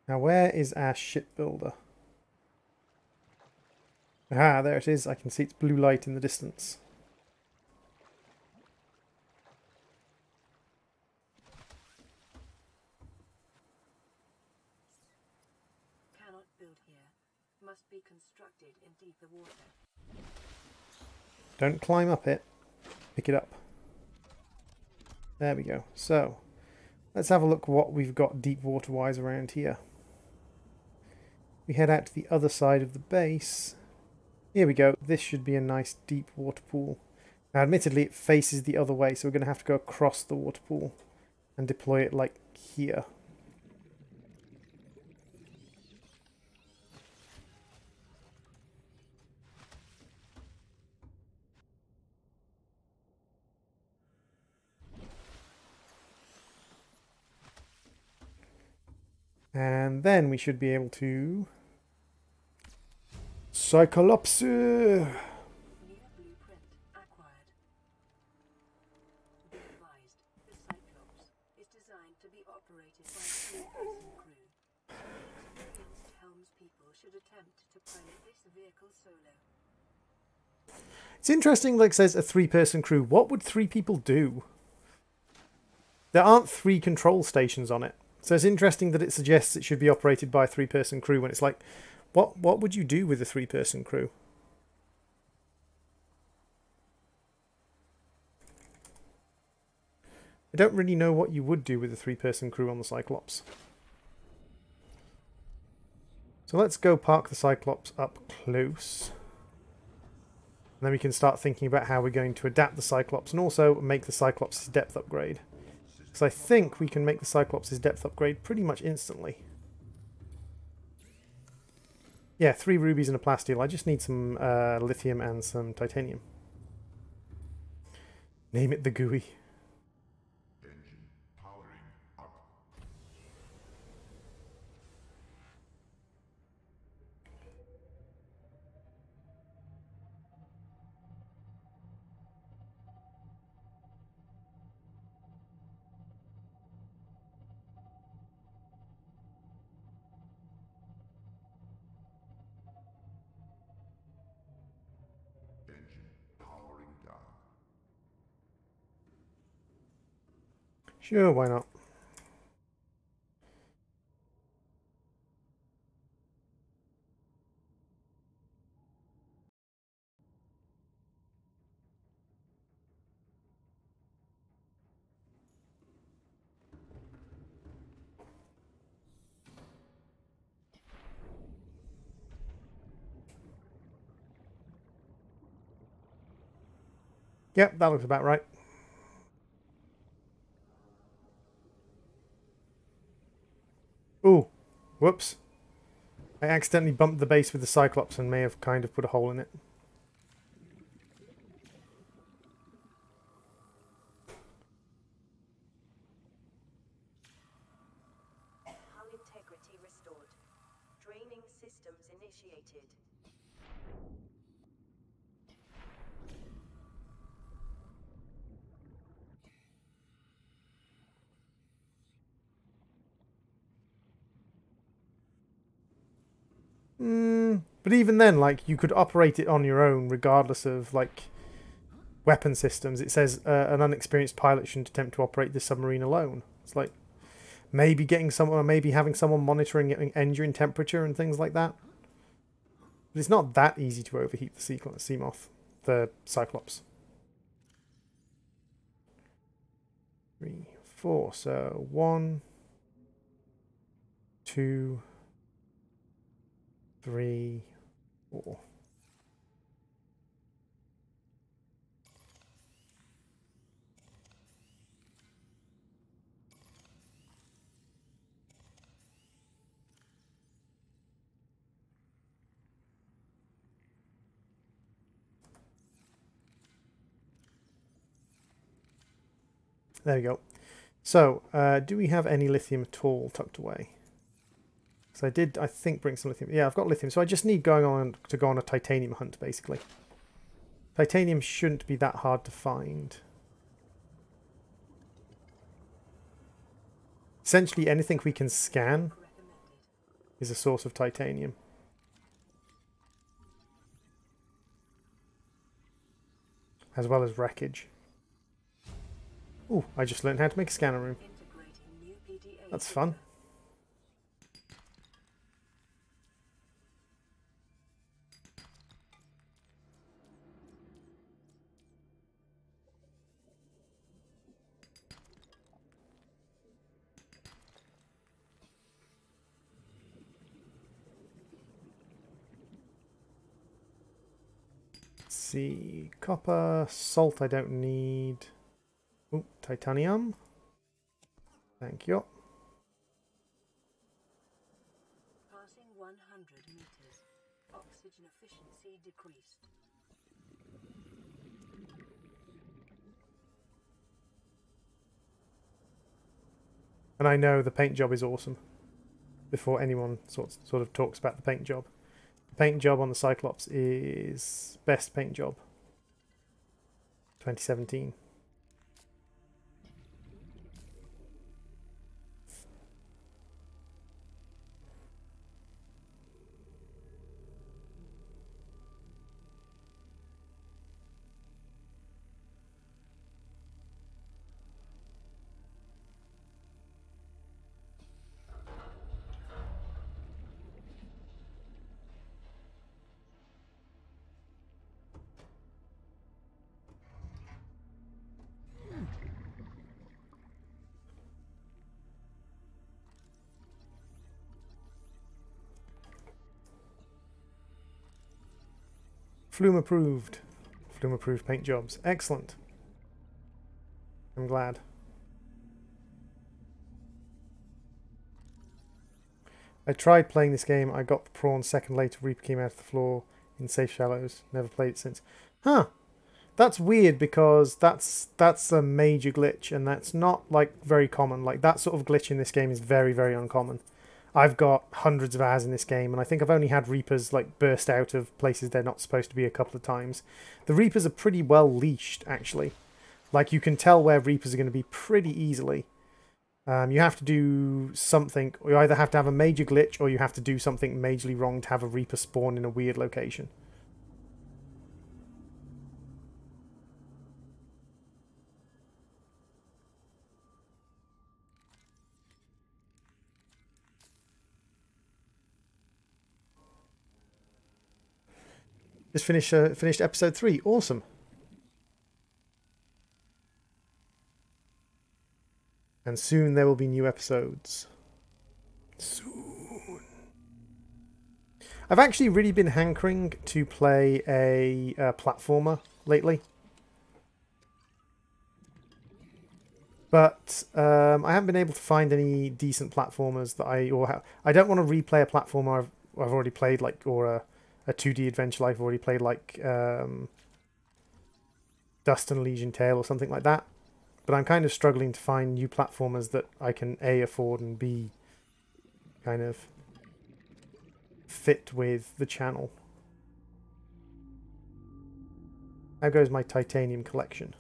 A: Now where is our shipbuilder? Ah, there it is. I can see its blue light in the distance.
B: Cannot build here. Must be constructed in deeper water.
A: Don't climb up it. Pick it up. There we go. So, let's have a look what we've got deep water-wise around here. We head out to the other side of the base. Here we go. This should be a nice deep water pool. Now, admittedly, it faces the other way, so we're going to have to go across the water pool and deploy it like here. And then we should be able to... Cyclops!
B: New blueprint acquired. Be advised, the Cyclops is designed to be operated by a 3-person crew. Against helmspeople should attempt to pilot this vehicle solo.
A: It's interesting, like it says, a 3-person crew. What would 3 people do? There aren't 3 control stations on it. So it's interesting that it suggests it should be operated by a 3-person crew when it's like, what would you do with a 3-person crew? I don't really know what you would do with a 3-person crew on the Cyclops. So let's go park the Cyclops up close. And then we can start thinking about how we're going to adapt the Cyclops and also make the Cyclops' depth upgrade. Because I think we can make the Cyclops' depth upgrade pretty much instantly. Yeah, 3 rubies and a plasteel. I just need some lithium and some titanium. Name it the GUI.
G: Engine powering up. Engine powering down.
A: Sure, why not? Yep, that looks about right. Ooh, whoops. I accidentally bumped the base with the Cyclops and may have kind of put a hole in it.
B: Hull integrity restored. Draining systems initiated.
A: But even then, like, you could operate it on your own regardless of, like, weapon systems. It says an unexperienced pilot shouldn't attempt to operate this submarine alone. It's like, maybe getting someone, or maybe having someone monitoring engine temperature and things like that. But it's not that easy to overheat the Seamoth, the Cyclops. 3, 4, so 1, 2, 3, 4. There we go. So, do we have any lithium at all tucked away? So I did, I think, bring some lithium. Yeah, I've got lithium. So I just need go on a titanium hunt, basically. Titanium shouldn't be that hard to find. Essentially, anything we can scan is a source of titanium. As well as wreckage. Ooh, I just learned how to make a scanner room. That's fun. Let's see, copper, salt I don't need. Ooh, titanium. Thank you.
B: Passing 100 meters. Oxygen efficiency decreased.
A: And I know the paint job is awesome. Before anyone sort of talks about the paint job. The paint job on the Cyclops is best paint job. 2017. Flume approved. Flume approved paint jobs. Excellent. I'm glad. I tried playing this game. I got the prawn second later. Reaper came out of the floor in safe shallows. Never played it since. Huh. That's weird because that's a major glitch and that's not like very common. Like that sort of glitch in this game is very, very uncommon. I've got hundreds of hours in this game, and I think I've only had Reapers like burst out of places they're not supposed to be a couple of times. The Reapers are pretty well leashed, actually. Like, you can tell where Reapers are going to be pretty easily. You have to do something, or you either have to have a major glitch, or you have to do something majorly wrong to have a Reaper spawn in a weird location. Just finished episode 3. Awesome. And soon there will be new episodes. Soon. I've actually really been hankering to play a platformer lately. But I haven't been able to find any decent platformers that I don't want to replay a platformer I've already played, like, or a 2D adventure like I've already played, like Dust and Legion Tale or something like that. But I'm kind of struggling to find new platformers that I can A, afford, and B, kind of fit with the channel. How goes my titanium collection?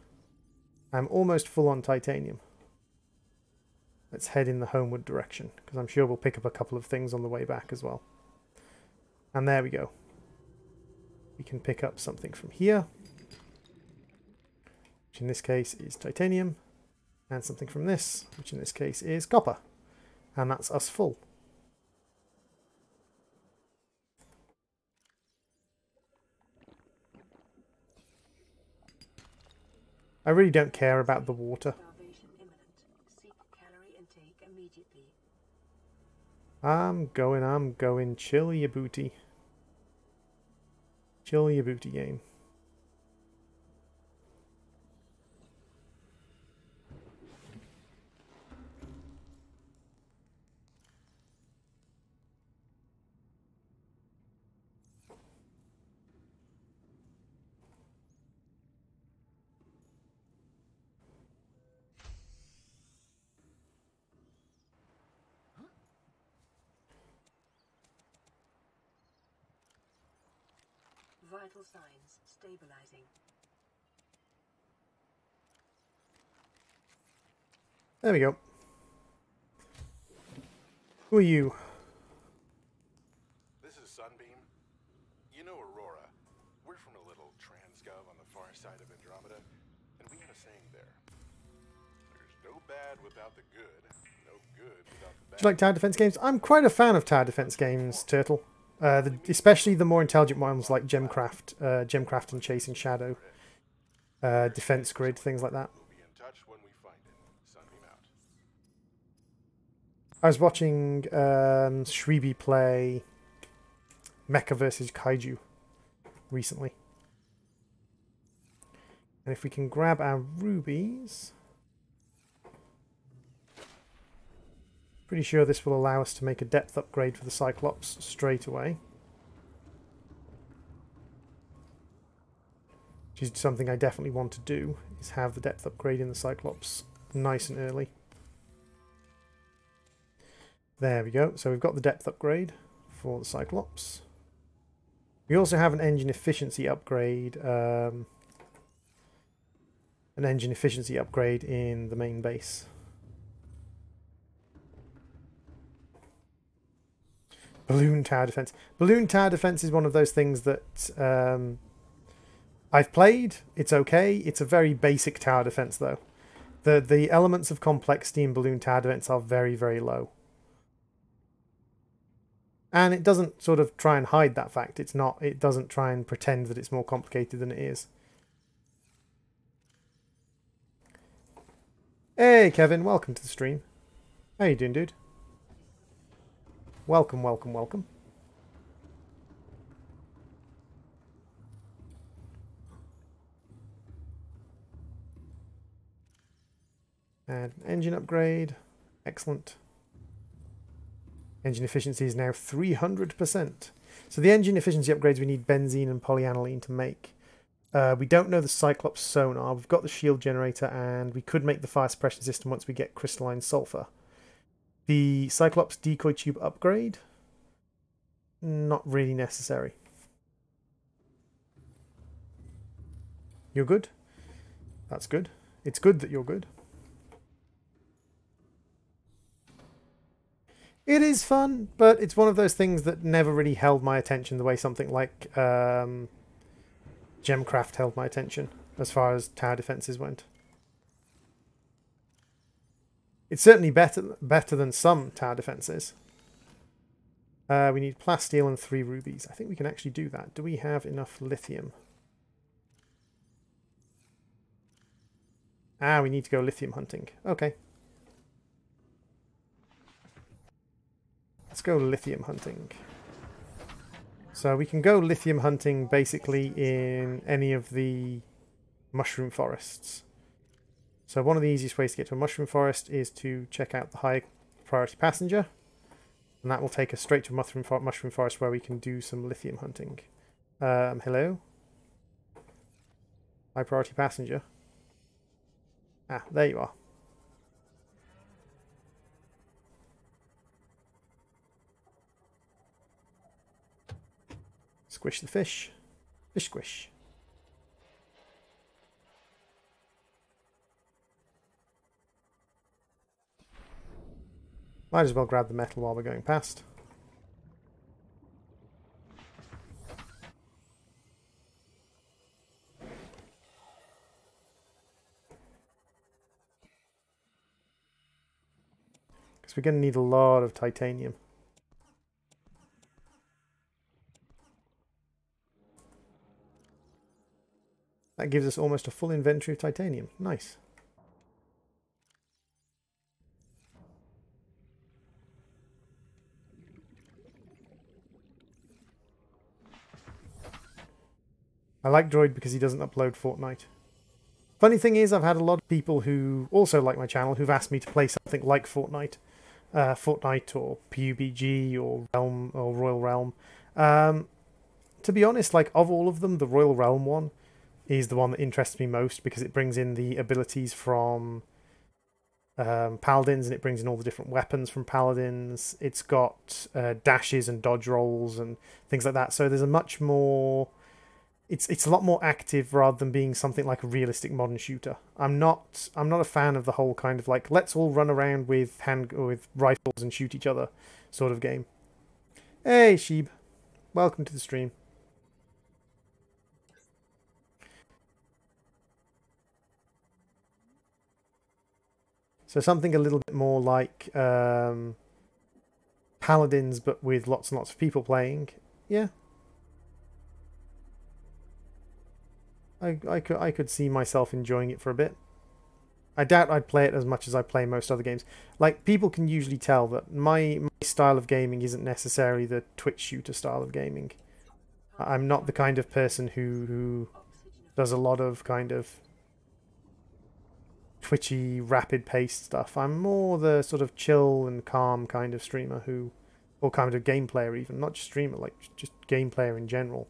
A: I'm almost full on titanium. Let's head in the homeward direction, because I'm sure we'll pick up a couple of things on the way back as well. And there we go. We can pick up something from here, which in this case is titanium, and something from this, which in this case is copper. And that's us full. I really don't care about the water.
B: Starvation imminent. Seek calorie intake immediately.
A: I'm going. Chill your booty. Chill your booty game.
B: Vital signs stabilizing.
A: There we go. Who are you?
C: This is Sunbeam. You know Aurora. We're from a little transgov on the far side of Andromeda, and we have a saying there. There's no bad without the good, no good without the bad.
A: Do you like tower defense games? I'm quite a fan of tower defense games, Turtle. Especially the more intelligent ones like Gemcraft and Chasing Shadow, Defense Grid, things like that.
C: We'll be in touch when we find it. Sunbeam out.
A: I was watching Shreeby play Mecha vs. Kaiju recently. And if we can grab our rubies... Pretty sure this will allow us to make a depth upgrade for the Cyclops straight away. Which is something I definitely want to do, is have the depth upgrade in the Cyclops nice and early. There we go. So we've got the depth upgrade for the Cyclops. We also have an engine efficiency upgrade. In the main base. Balloon tower defense. Balloon tower defense is one of those things that I've played. It's okay. It's a very basic tower defense, though. The elements of complexity in balloon tower defense are very, very low. And it doesn't sort of try and hide that fact. It's not. It doesn't try and pretend that it's more complicated than it is. Hey, Kevin. Welcome to the stream. How you doing, dude? Welcome, welcome, welcome. And engine upgrade. Excellent. Engine efficiency is now 300%. So the engine efficiency upgrades we need benzene and polyaniline to make. We don't know the Cyclops sonar. We've got the shield generator, and we could make the fire suppression system once we get crystalline sulfur. The Cyclops decoy tube upgrade, not really necessary. You're good? That's good. It's good that you're good. It is fun, but it's one of those things that never really held my attention the way something like Gemcraft held my attention as far as tower defenses went. It's certainly better than some tower defenses. We need plasteel and 3 rubies. I think we can actually do that. Do we have enough lithium? Ah, we need to go lithium hunting. Okay. Let's go lithium hunting. So we can go lithium hunting basically in any of the mushroom forests. So one of the easiest ways to get to a mushroom forest is to check out the high priority passenger. And that will take us straight to a mushroom forest where we can do some lithium hunting. Hello? High priority passenger. Ah, there you are. Squish the fish. Fish squish. Might as well grab the metal while we're going past. Because we're going to need a lot of titanium. That gives us almost a full inventory of titanium. Nice. I like Droid because he doesn't upload Fortnite. Funny thing is, I've had a lot of people who also like my channel who've asked me to play something like Fortnite. Fortnite or PUBG or Realm or Royal Realm. To be honest, like of all of them, the Royal Realm one is the one that interests me most because it brings in the abilities from paladins and it brings in all the different weapons from paladins. It's got dashes and dodge rolls and things like that. So there's a much more... It's a lot more active rather than being something like a realistic modern shooter. I'm not a fan of the whole kind of like let's all run around with rifles and shoot each other sort of game. Hey Sheeb, welcome to the stream. So something a little bit more like Paladins, but with lots and lots of people playing. Yeah. I could see myself enjoying it for a bit. I doubt I'd play it as much as I play most other games. Like, people can usually tell that my style of gaming isn't necessarily the Twitch shooter style of gaming. I'm not the kind of person who does a lot of kind of twitchy, rapid-paced stuff. I'm more the sort of chill and calm kind of streamer or kind of game player even, not just streamer, like just game player in general.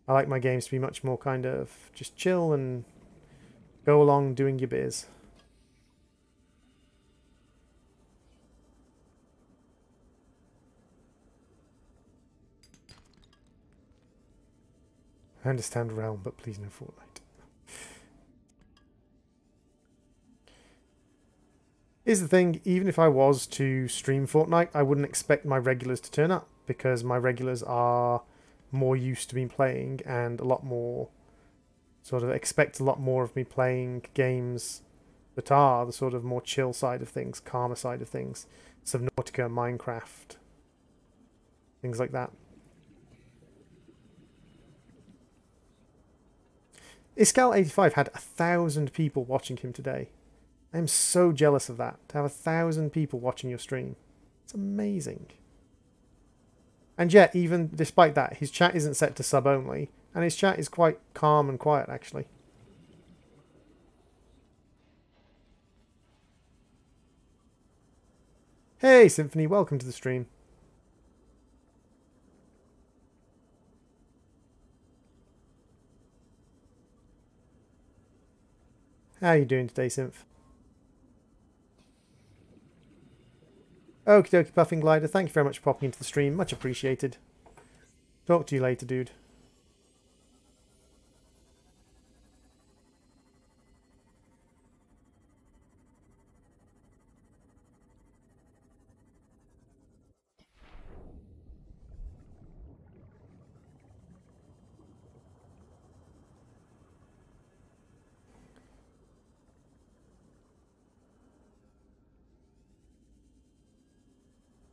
A: I like my games to be much more kind of just chill and go along doing your biz. I understand Realm, but please no Fortnite. Here's the thing, even if I was to stream Fortnite, I wouldn't expect my regulars to turn up because my regulars are more used to me playing and a lot more sort of expect a lot more of me playing games that are the sort of more chill side of things, calmer side of things, Subnautica, Minecraft, things like that. Iscal85 had 1,000 people watching him today. I'm so jealous of that, to have 1,000 people watching your stream. It's amazing. And yet, even despite that, his chat isn't set to sub only, and his chat is quite calm and quiet, actually. Hey, Symphony, welcome to the stream. How are you doing today, Symph? Okie dokie, Puffing Glider, thank you very much for popping into the stream. Much appreciated. Talk to you later, dude.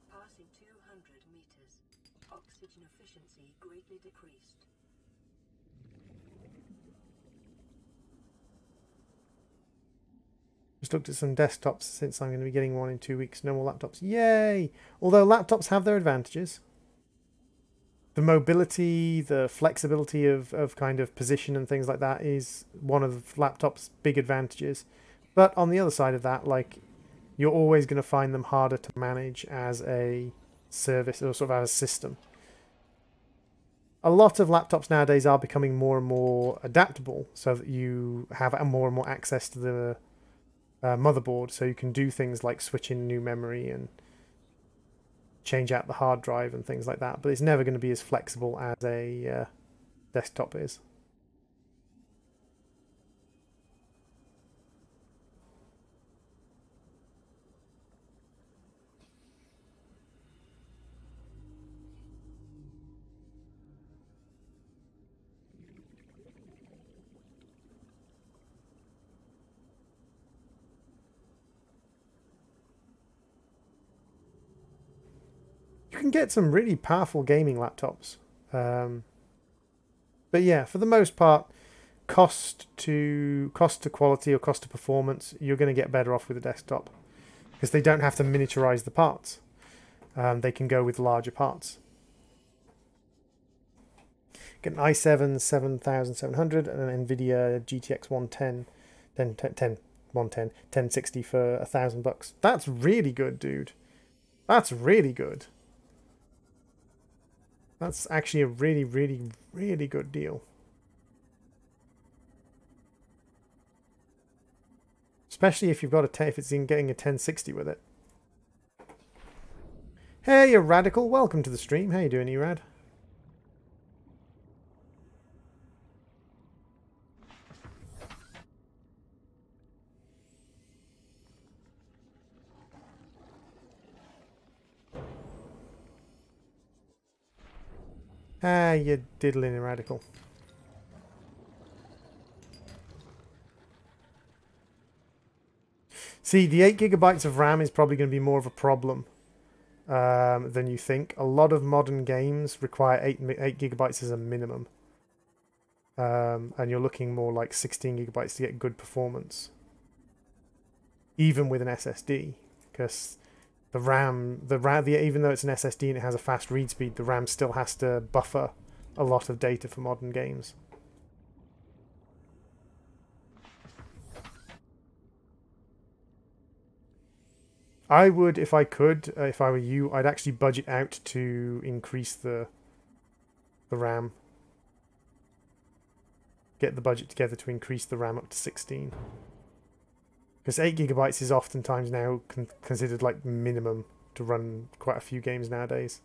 B: Passing 200 meters. Oxygen efficiency greatly decreased.
A: Just looked at some desktops since I'm going to be getting one in 2 weeks. No more laptops. Yay! Although laptops have their advantages. The mobility, the flexibility of kind of position and things like that is one of the laptop's big advantages. But on the other side of that, like, you're always going to find them harder to manage as a service or sort of as a system. A lot of laptops nowadays are becoming more and more adaptable so that you have more and more access to the motherboard, so you can do things like switch in new memory and change out the hard drive and things like that, but it's never going to be as flexible as a desktop is. You can get some really powerful gaming laptops. But yeah, for the most part, cost to quality or cost to performance, you're going to get better off with a desktop because they don't have to miniaturize the parts. They can go with larger parts. Get an i7 7700 and an NVIDIA GTX 1060 for $1,000. That's really good, dude. That's really good. That's actually a really, really, really good deal. Especially if you've got if it's in getting a 1060 with it. Hey, you're Radical. Welcome to the stream. How you doing, Erad? Ah, you're diddling, Radical. See, the 8 gigabytes of RAM is probably going to be more of a problem than you think. A lot of modern games require 8 gigabytes as a minimum. And you're looking more like 16 gigabytes to get good performance. Even with an SSD. Because the RAM, even though it's an SSD and it has a fast read speed, the RAM still has to buffer a lot of data for modern games. I would, if I could, if I were you, I'd actually budget out to increase the RAM. Get the budget together to increase the RAM up to 16. Because 8 gigabytes is oftentimes now considered like minimum to run quite a few games nowadays.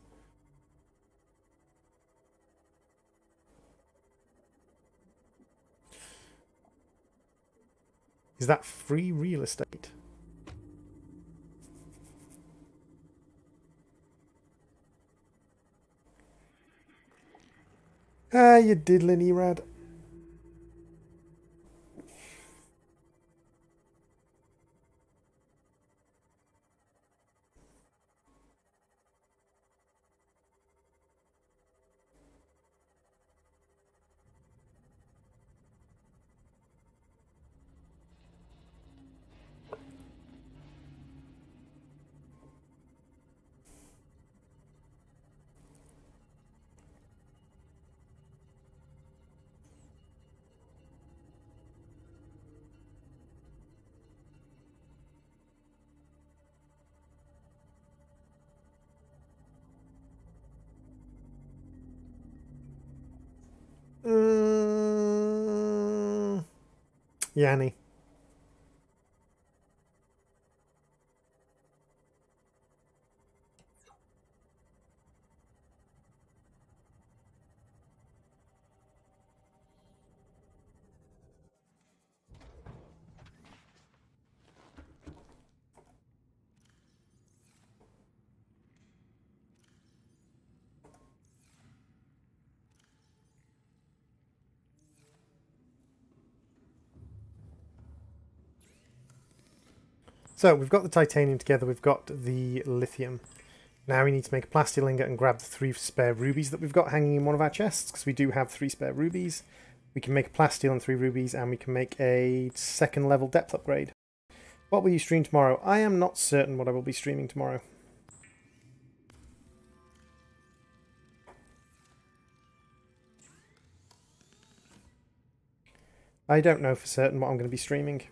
A: Is that free real estate? Ah, you diddling Erad. Yanni. So we've got the titanium together, we've got the lithium. Now we need to make a plastic ingot and grab the 3 spare rubies that we've got hanging in one of our chests, because we do have 3 spare rubies. We can make a plasteel and 3 rubies, and we can make a 2nd level depth upgrade. What will you stream tomorrow? I am not certain what I will be streaming tomorrow. I don't know for certain what I'm going to be streaming.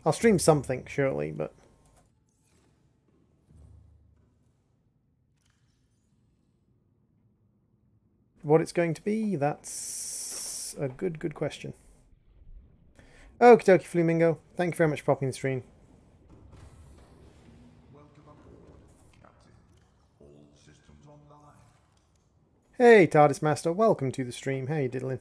A: I'll stream something, surely, but... what it's going to be, that's a good question. Okie dokie, Flamingo. Thank you very much for popping the stream.
G: Welcome aboard, Captain. All systems online.
A: Hey, TARDIS Master. Welcome to the stream. How you diddling?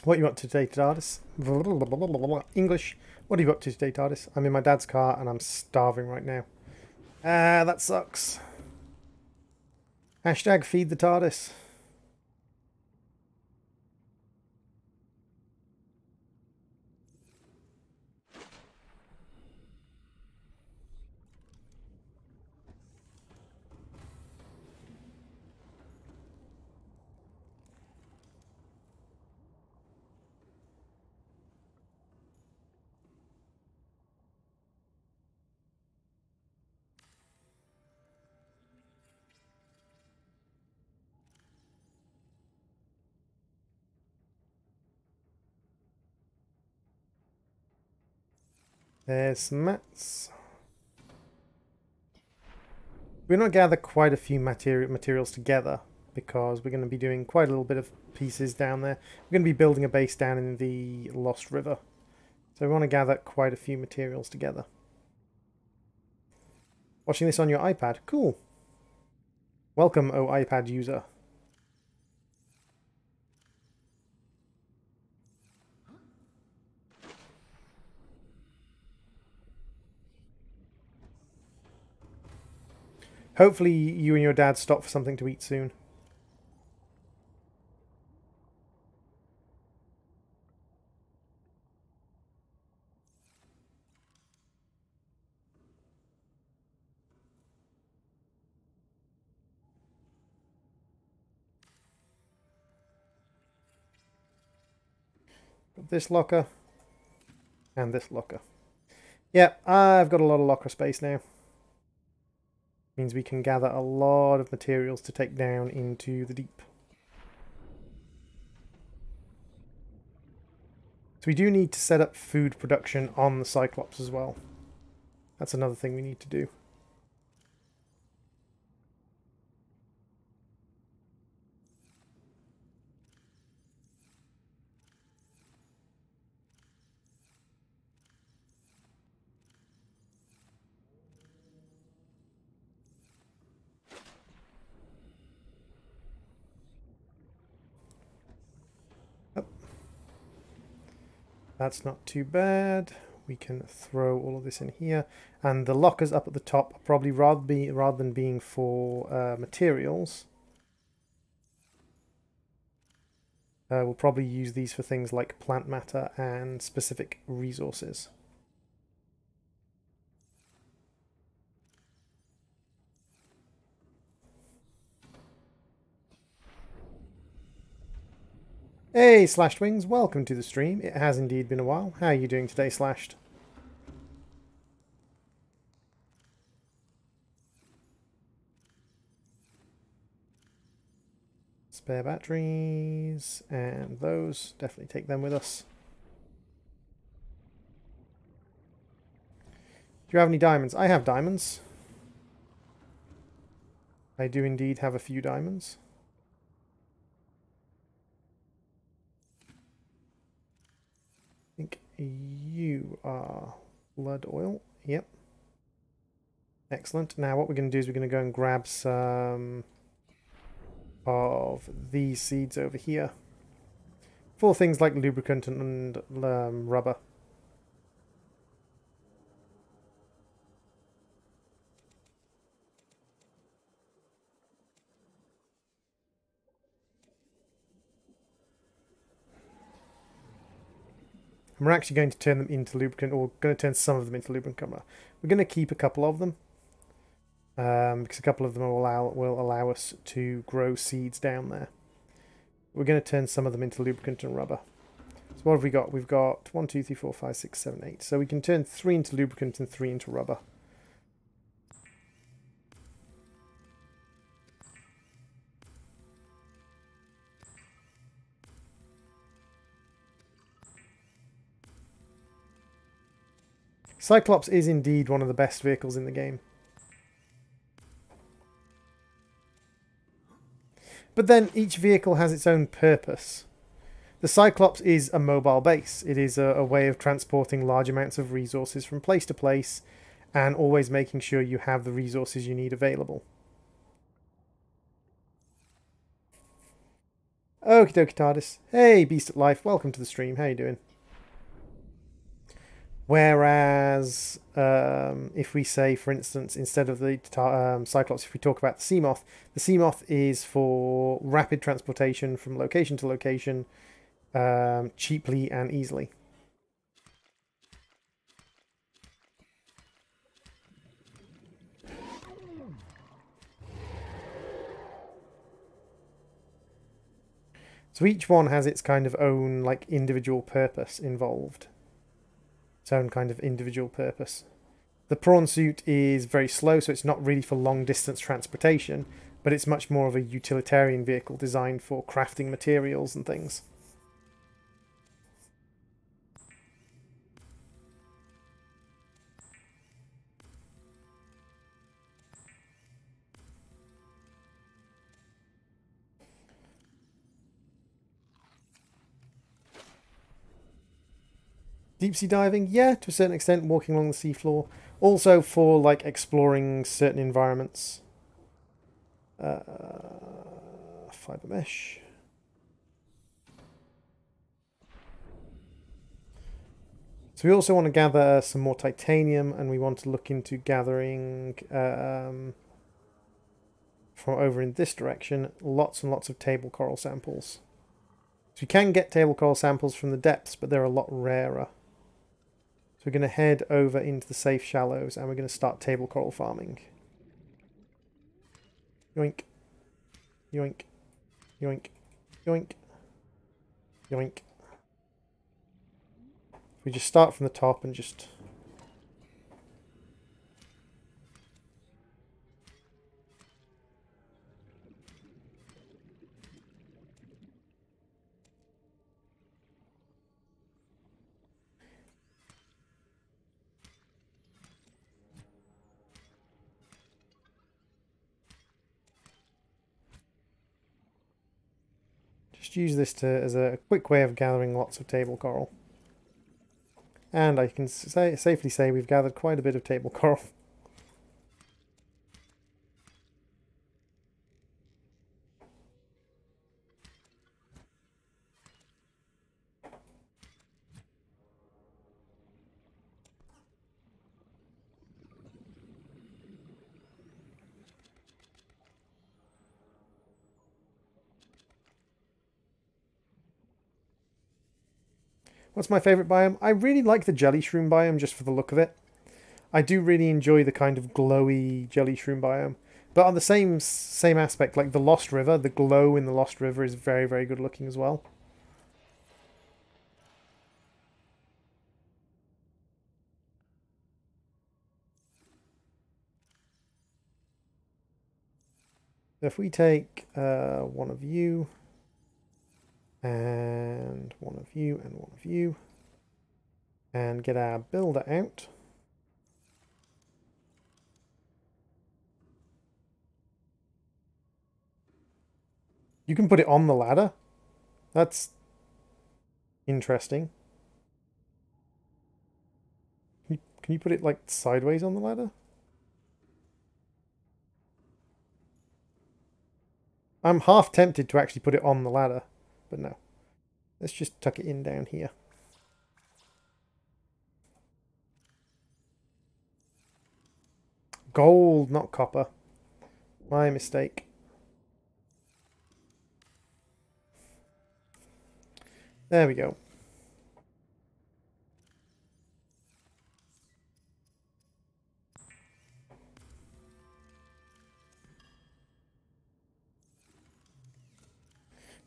A: What are you up to today, TARDIS? English. What are you up to today, TARDIS? I'm in my dad's car and I'm starving right now. Ah, that sucks. Hashtag feed the TARDIS. There's some mats. We're going to gather quite a few materials together because we're going to be doing quite a little bit of pieces down there. We're going to be building a base down in the Lost River. So we want to gather quite a few materials together. Watching this on your iPad. Cool. Welcome, oh iPad user. Hopefully you and your dad stop for something to eat soon. This locker and this locker. Yeah, I've got a lot of locker space now. Means we can gather a lot of materials to take down into the deep. So we do need to set up food production on the Cyclops as well. That's another thing we need to do. That's not too bad. We can throw all of this in here. And the lockers up at the top, probably rather than being for materials, we'll probably use these for things like plant matter and specific resources. Hey, Slashed Wings, welcome to the stream. It has indeed been a while. How are you doing today, Slashed? Spare batteries, and those. Definitely take them with us. Do you have any diamonds? I have diamonds. I do indeed have a few diamonds. I think you are blood oil. Yep. Excellent. Now what we're going to do is we're going to go and grab some of these seeds over here for things like lubricant and rubber. And we're actually going to turn them into lubricant, or going to turn some of them into lubricant. We're going to keep a couple of them because a couple of them will allow us to grow seeds down there. We're going to turn some of them into lubricant and rubber. So what have we got? We've got 1, 2, 3, 4, 5, 6, 7, 8. So we can turn 3 into lubricant and 3 into rubber. Cyclops is indeed one of the best vehicles in the game. But then each vehicle has its own purpose. The Cyclops is a mobile base. It is a way of transporting large amounts of resources from place to place and always making sure you have the resources you need available. Okie dokie TARDIS. Hey, Beast at Life. Welcome to the stream. How you doing? Whereas, if we say, for instance, instead of the Cyclops, if we talk about the Seamoth is for rapid transportation from location to location, cheaply and easily. So each one has its kind of own, like, individual purpose involved. Its own kind of individual purpose. The prawn suit is very slow, so it's not really for long distance transportation, but it's much more of a utilitarian vehicle designed for crafting materials and things. Deep sea diving, yeah, to a certain extent, walking along the seafloor. Also for, like, exploring certain environments. Fiber mesh. So we also want to gather some more titanium, and we want to look into gathering, from over in this direction, lots and lots of table coral samples. So we can get table coral samples from the depths, but they're a lot rarer. So we're going to head over into the safe shallows and we're going to start table coral farming. Yoink. Yoink. Yoink. Yoink. Yoink. We just start from the top and just... use this as a quick way of gathering lots of table coral. And I can safely say we've gathered quite a bit of table coral. What's my favourite biome? I really like the jelly shroom biome just for the look of it. I do really enjoy the kind of glowy jelly shroom biome. But on the same aspect, like the Lost River, the glow in the Lost River is very, very good looking as well. If we take one of you, and one of you, and one of you, and get our builder out. You can put it on the ladder. That's interesting. Can you put it like sideways on the ladder? I'm half tempted to actually put it on the ladder, but no. Let's just tuck it in down here. Gold, not copper. My mistake. There we go.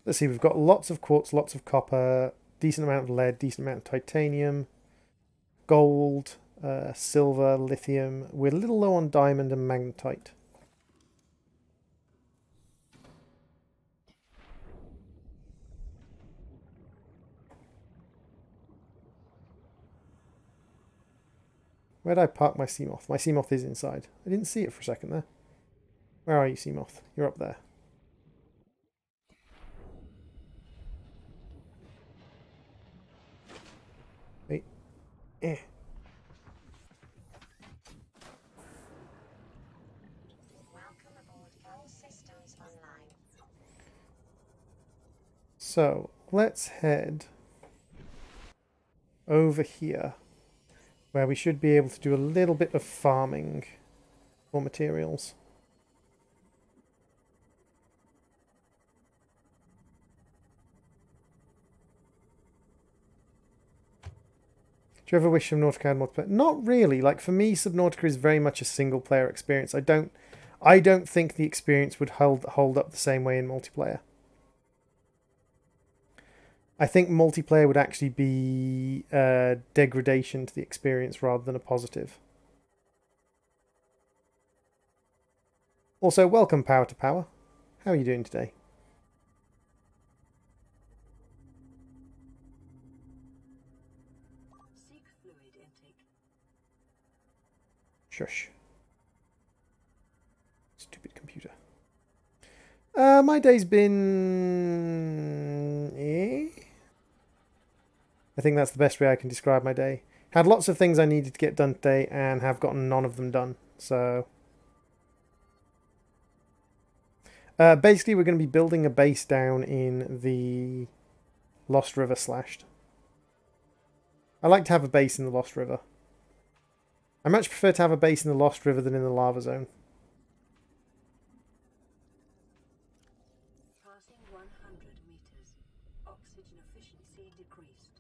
A: Let's see, we've got lots of quartz, lots of copper, decent amount of lead, decent amount of titanium, gold, silver, lithium. We're a little low on diamond and magnetite. Where did I park my Seamoth? My Seamoth is inside. I didn't see it for a second there. Where are you, Seamoth? You're up there. Wait. Eh.
F: Welcome aboard all systems online.
A: So let's head over here, where we should be able to do a little bit of farming for materials. Do you ever wish Subnautica had multiplayer? Not really. Like, for me, Subnautica is very much a single player experience. I don't think the experience would hold up the same way in multiplayer. I think multiplayer would actually be a degradation to the experience rather than a positive. Also, welcome Power to Power. How are you doing today?
B: Seek fluid intake.
A: Shush. Stupid computer. My day's been... I think that's the best way I can describe my day. Had lots of things I needed to get done today and have gotten none of them done. So... basically, we're going to be building a base down in the Lost River Slashed. I like to have a base in the Lost River. I much prefer to have a base in the Lost River than in the Lava Zone.
B: Passing 100 meters. Oxygen efficiency decreased.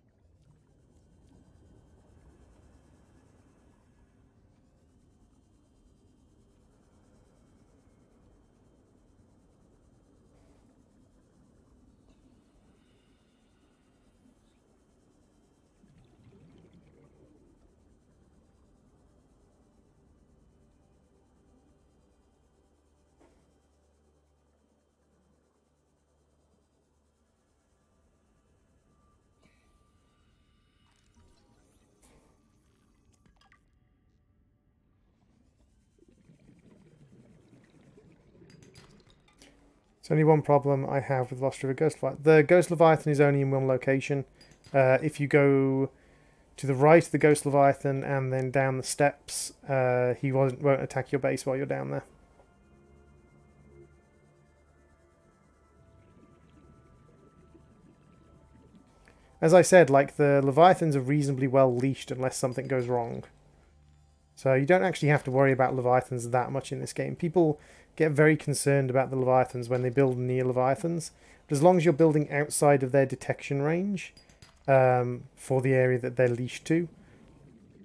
A: There's only one problem I have with Lost River Ghost Leviathan. The Ghost Leviathan is only in one location. If you go to the right of the Ghost Leviathan and then down the steps, he won't attack your base while you're down there. As I said, like, the Leviathans are reasonably well leashed unless something goes wrong. So you don't actually have to worry about Leviathans that much in this game. People get very concerned about the Leviathans when they build near Leviathans. But as long as you're building outside of their detection range for the area that they're leashed to,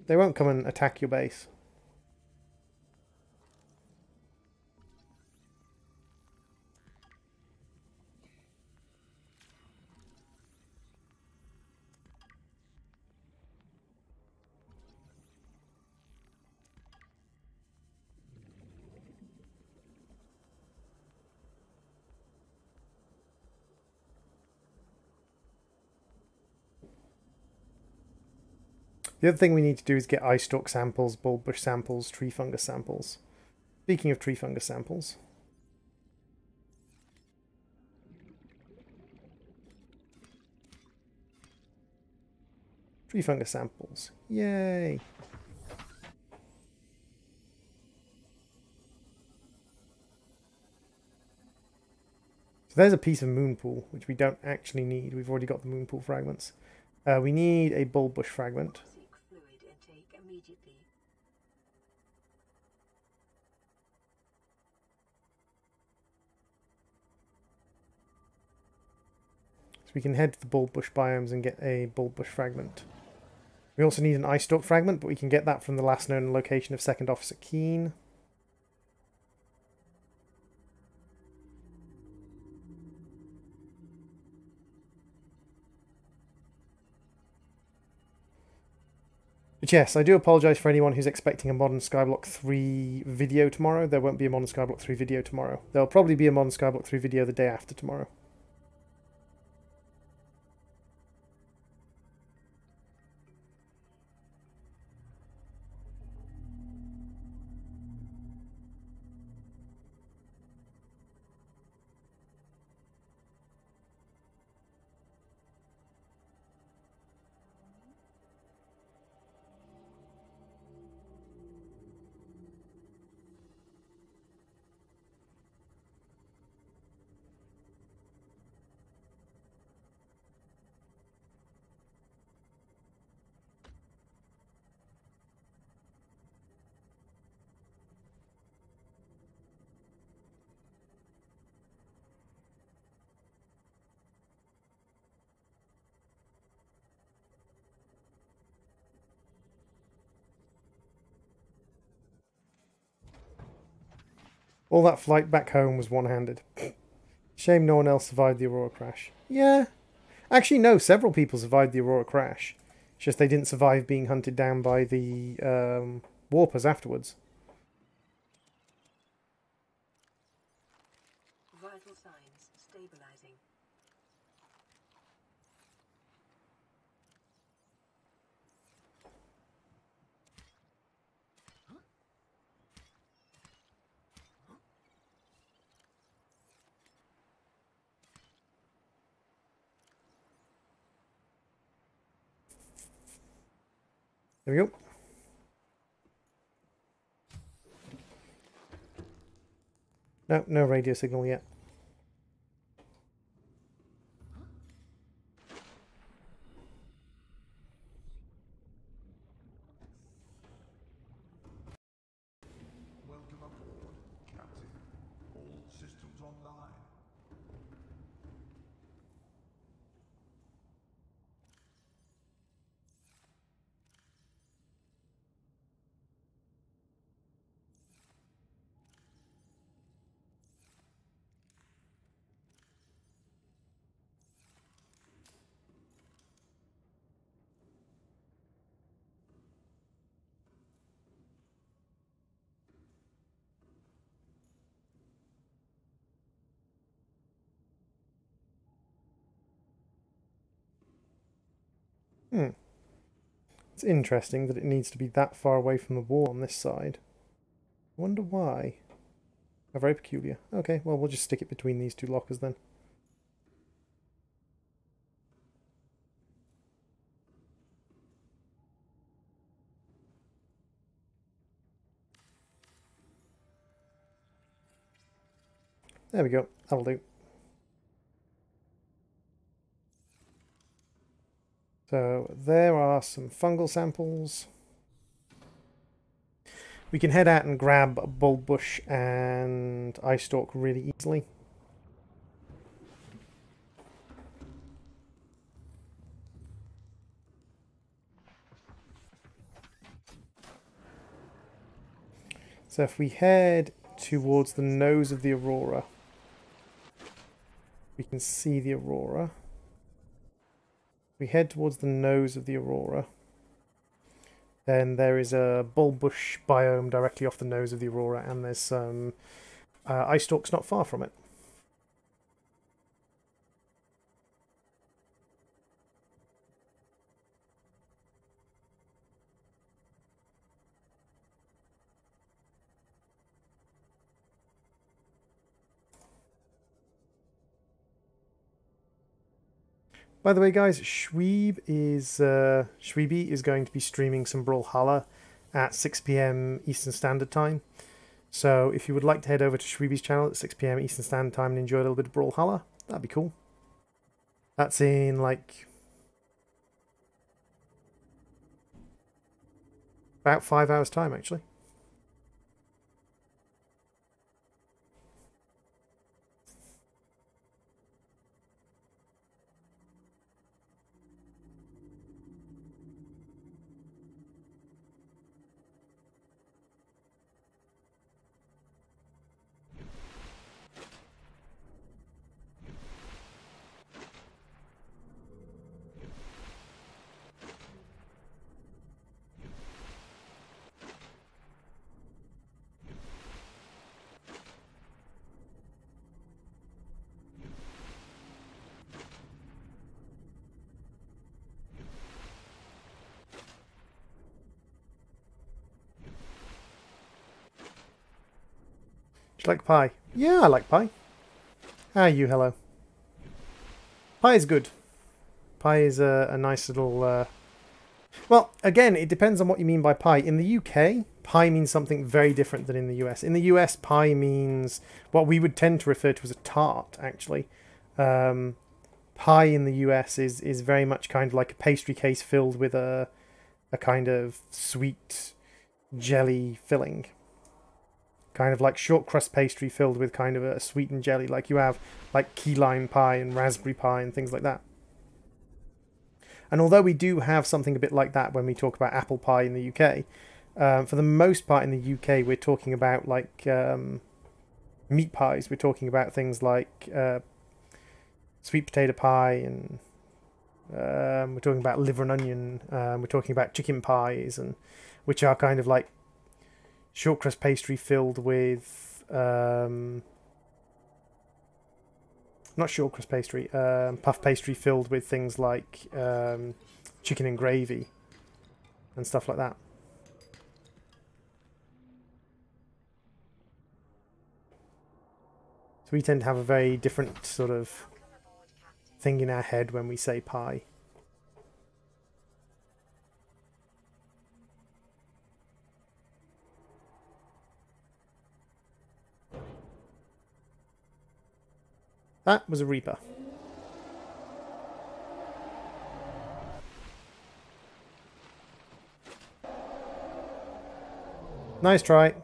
A: they won't come and attack your base. The other thing we need to do is get ice stalk samples, bulb bush samples, tree fungus samples. Speaking of tree fungus samples. Tree fungus samples. Yay! So there's a piece of moon pool, which we don't actually need. We've already got the moon pool fragments. We need a bulb bush fragment.
B: Seek fluid intake immediately.
A: So we can head to the bulb bush biomes and get a bulb bush fragment. We also need an ice stalk fragment, but we can get that from the last known location of Second Officer Keen. But yes, I do apologise for anyone who's expecting a Modern Skyblock 3 video tomorrow. There won't be a Modern Skyblock 3 video tomorrow. There'll probably be a Modern Skyblock 3 video the day after tomorrow. All that flight back home was one-handed. Shame no one else survived the Aurora crash. Yeah. Actually, no, several people survived the Aurora crash. It's just they didn't survive being hunted down by the warpers afterwards.
B: Vital signs stabilizing.
A: There we go. No, no radio signal yet.
G: Welcome aboard, Captain. All systems online.
A: Hmm. It's interesting that it needs to be that far away from the wall on this side. I wonder why. Oh, very peculiar. Okay, well, we'll just stick it between these two lockers then. There we go. That'll do. So there are some fungal samples. We can head out and grab bulbush and eye stalk really easily. So if we head towards the nose of the Aurora, we can see the Aurora. We head towards the nose of the Aurora. Then there is a bulbush biome directly off the nose of the Aurora, and there's some eye stalks not far from it. By the way, guys, Shweeby is going to be streaming some Brawlhalla at 6 PM Eastern Standard Time. So if you would like to head over to Shweeby's channel at 6 PM Eastern Standard Time and enjoy a little bit of Brawlhalla, that'd be cool. That's in like about 5 hours time, actually. Do you like pie? Yeah, I like pie. How are you? Hello. Pie is good. Pie is a nice little... Well, again, it depends on what you mean by pie. In the UK, pie means something very different than in the US. In the US, pie means what we would tend to refer to as a tart, actually. Pie in the US is very much kind of like a pastry case filled with a kind of sweet jelly filling. Kind of like short crust pastry filled with kind of a sweetened jelly, like you have like key lime pie and raspberry pie and things like that. And although we do have something a bit like that when we talk about apple pie in the UK, for the most part in the UK we're talking about like meat pies. We're talking about things like sweet potato pie, and we're talking about liver and onion. We're talking about chicken pies, and which are kind of like short crust pastry filled with not short crust pastry, puff pastry filled with things like chicken and gravy and stuff like that. So we tend to have a very different sort of thing in our head when we say pie. That was a Reaper. Nice try.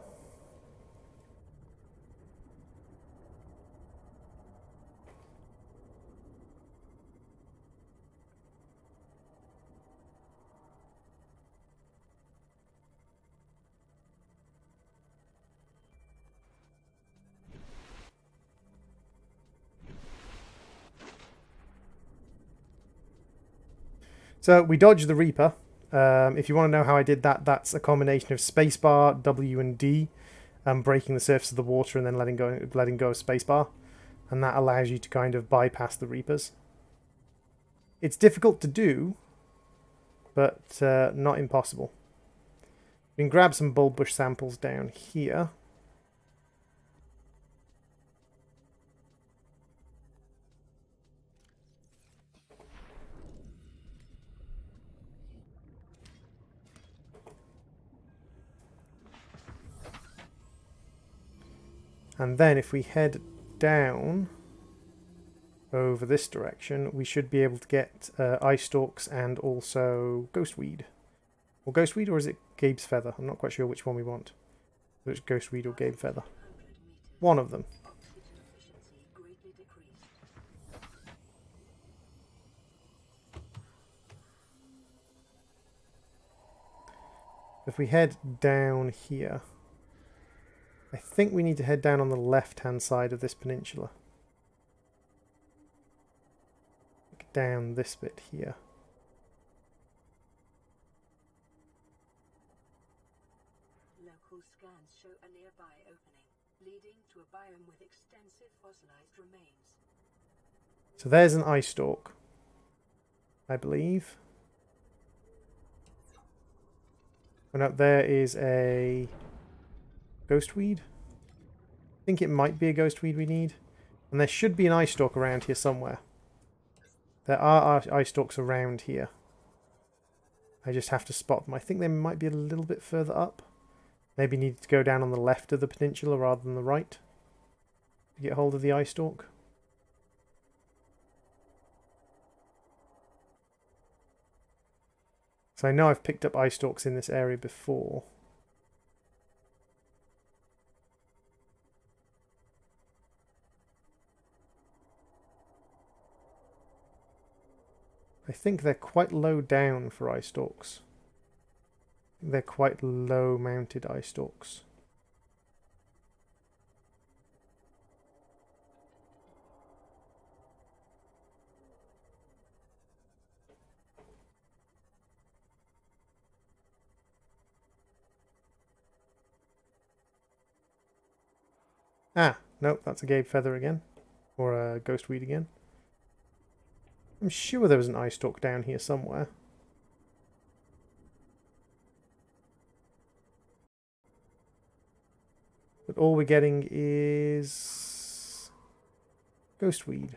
A: So we dodged the Reaper. If you want to know how I did that, that's a combination of spacebar, W and D, breaking the surface of the water and then letting go of spacebar, and that allows you to kind of bypass the Reapers. It's difficult to do, but not impossible. We can grab some bulb samples down here. And then if we head down over this direction, we should be able to get ice stalks and also ghostweed. Or ghostweed, or is it Gabe's feather? I'm not quite sure which one we want. Whether it's ghostweed or Gabe feather. One of them. If we head down here, I think we need to head down on the left-hand side of this peninsula. Down this bit here.
B: Local scans show a nearby opening, leading to a biome with extensive fossilized remains.
A: So there's an ice stalk, I believe. And up there is a ghostweed. I think it might be a ghostweed we need. And there should be an ice stalk around here somewhere. There are ice stalks around here. I just have to spot them. I think they might be a little bit further up. Maybe need to go down on the left of the peninsula rather than the right to get hold of the ice stalk. So I know I've picked up ice stalks in this area before. I think they're quite low down for ice stalks. They're quite low mounted ice stalks. Ah, nope, that's a Gabe feather again. Or a ghostweed again. I'm sure there was an ice stalk down here somewhere. But all we're getting is ghostweed.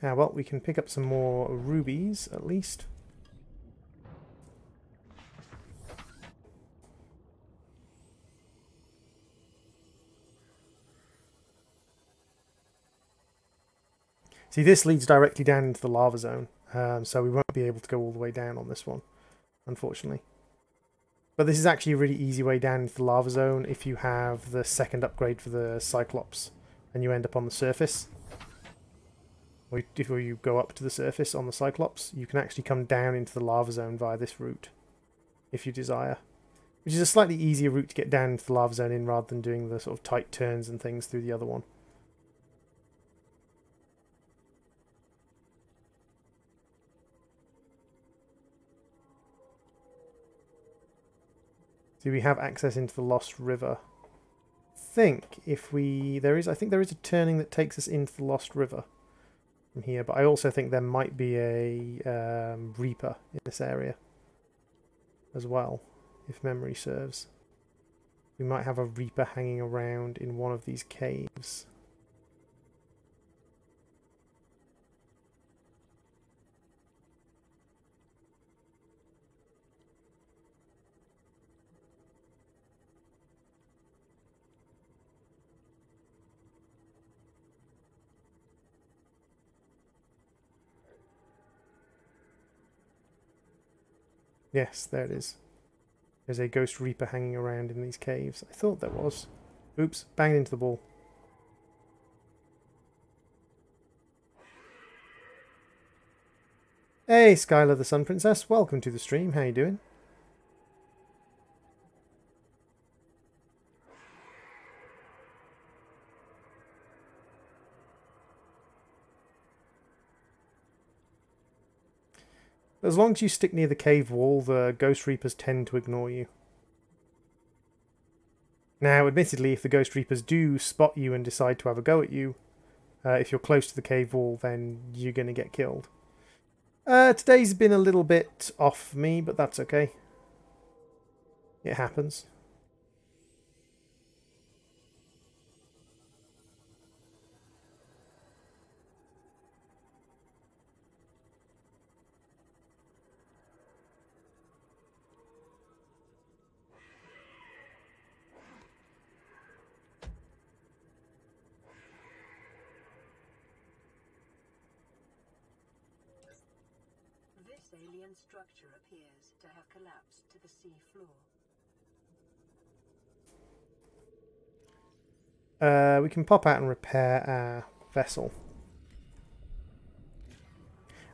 A: Ah, well, we can pick up some more rubies, at least. See, this leads directly down into the lava zone, so we won't be able to go all the way down on this one, unfortunately. But this is actually a really easy way down into the lava zone if you have the second upgrade for the Cyclops, and you end up on the surface. or if you go up to the surface on the Cyclops, you can actually come down into the lava zone via this route, if you desire. Which is a slightly easier route to get down into the lava zone in, rather than doing the sort of tight turns and things through the other one. So we have access into the Lost River. I think there is a turning that takes us into the Lost River from here, but I also think there might be a Reaper in this area as well, if memory serves. We might have a Reaper hanging around in one of these caves. Yes, there it is. There's a Ghost Reaper hanging around in these caves. I thought there was. Oops, banged into the ball. Hey, Skylar the Sun Princess, welcome to the stream. How you doing? As long as you stick near the cave wall, the Ghost Reapers tend to ignore you. Now, admittedly, if the Ghost Reapers do spot you and decide to have a go at you, if you're close to the cave wall, then you're going to get killed. Today's been a little bit off for me, but that's okay. It happens.
B: This alien structure appears to have collapsed to the sea floor.
A: We can pop out and repair our vessel.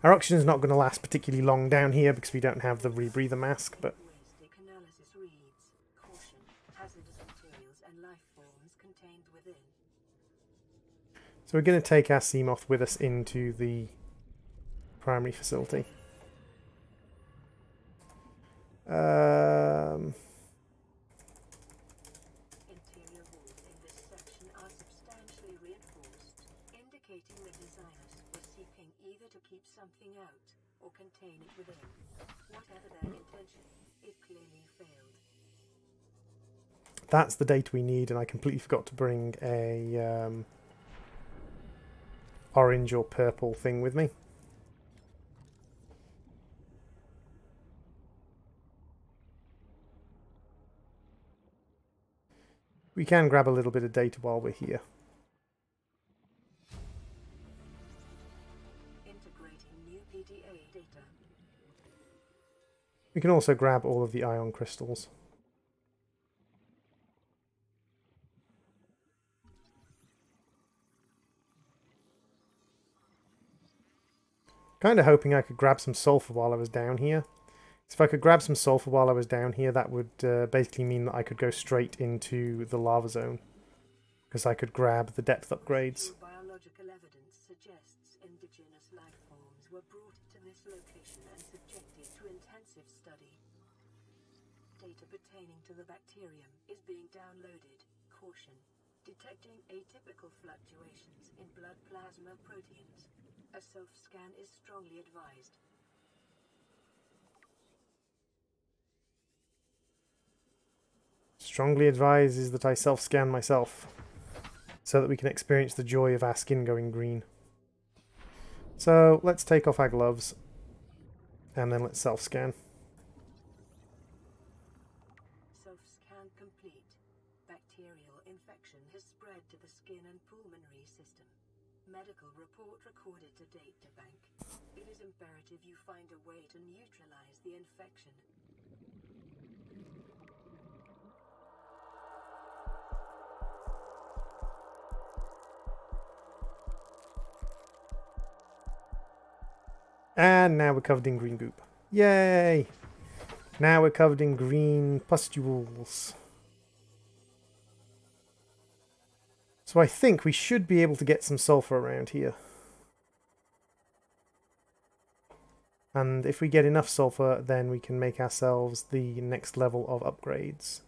A: Our oxygen's not going to last particularly long down here because we don't have the rebreather mask, but
B: Linguistic analysis reads, caution, hazardous materials and life forms contained within.
A: so we're going to take our Seamoth with us into the primary facility.
B: Interior walls in this section are substantially reinforced, indicating the designers were seeking either to keep something out or contain it within. Whatever their intention, it clearly failed.
A: That's the data we need, and I completely forgot to bring a orange or purple thing with me. We can grab a little bit of data while we're here.
B: Integrating new PDA data.
A: We can also grab all of the ion crystals. Kind of hoping I could grab some sulfur while I was down here. So if I could grab some sulfur while I was down here, that would basically mean that I could go straight into the lava zone, because I could grab the depth upgrades.
B: Biological evidence suggests indigenous life forms were brought to this location and subjected to intensive study. Data pertaining to the bacterium is being downloaded. Caution. Detecting atypical fluctuations in blood plasma proteins. A self-scan is strongly advised.
A: Strongly advises that I self-scan myself, so that we can experience the joy of our skin going green. So let's take off our gloves, and then let's self-scan.
B: Self-scan complete. Bacterial infection has spread to the skin and pulmonary system. Medical report recorded to data bank. It is imperative you find a way to neutralize the infection.
A: And now we're covered in green goop. Yay! Now we're covered in green pustules. So I think we should be able to get some sulfur around here. And if we get enough sulfur, then we can make ourselves the next level of upgrades.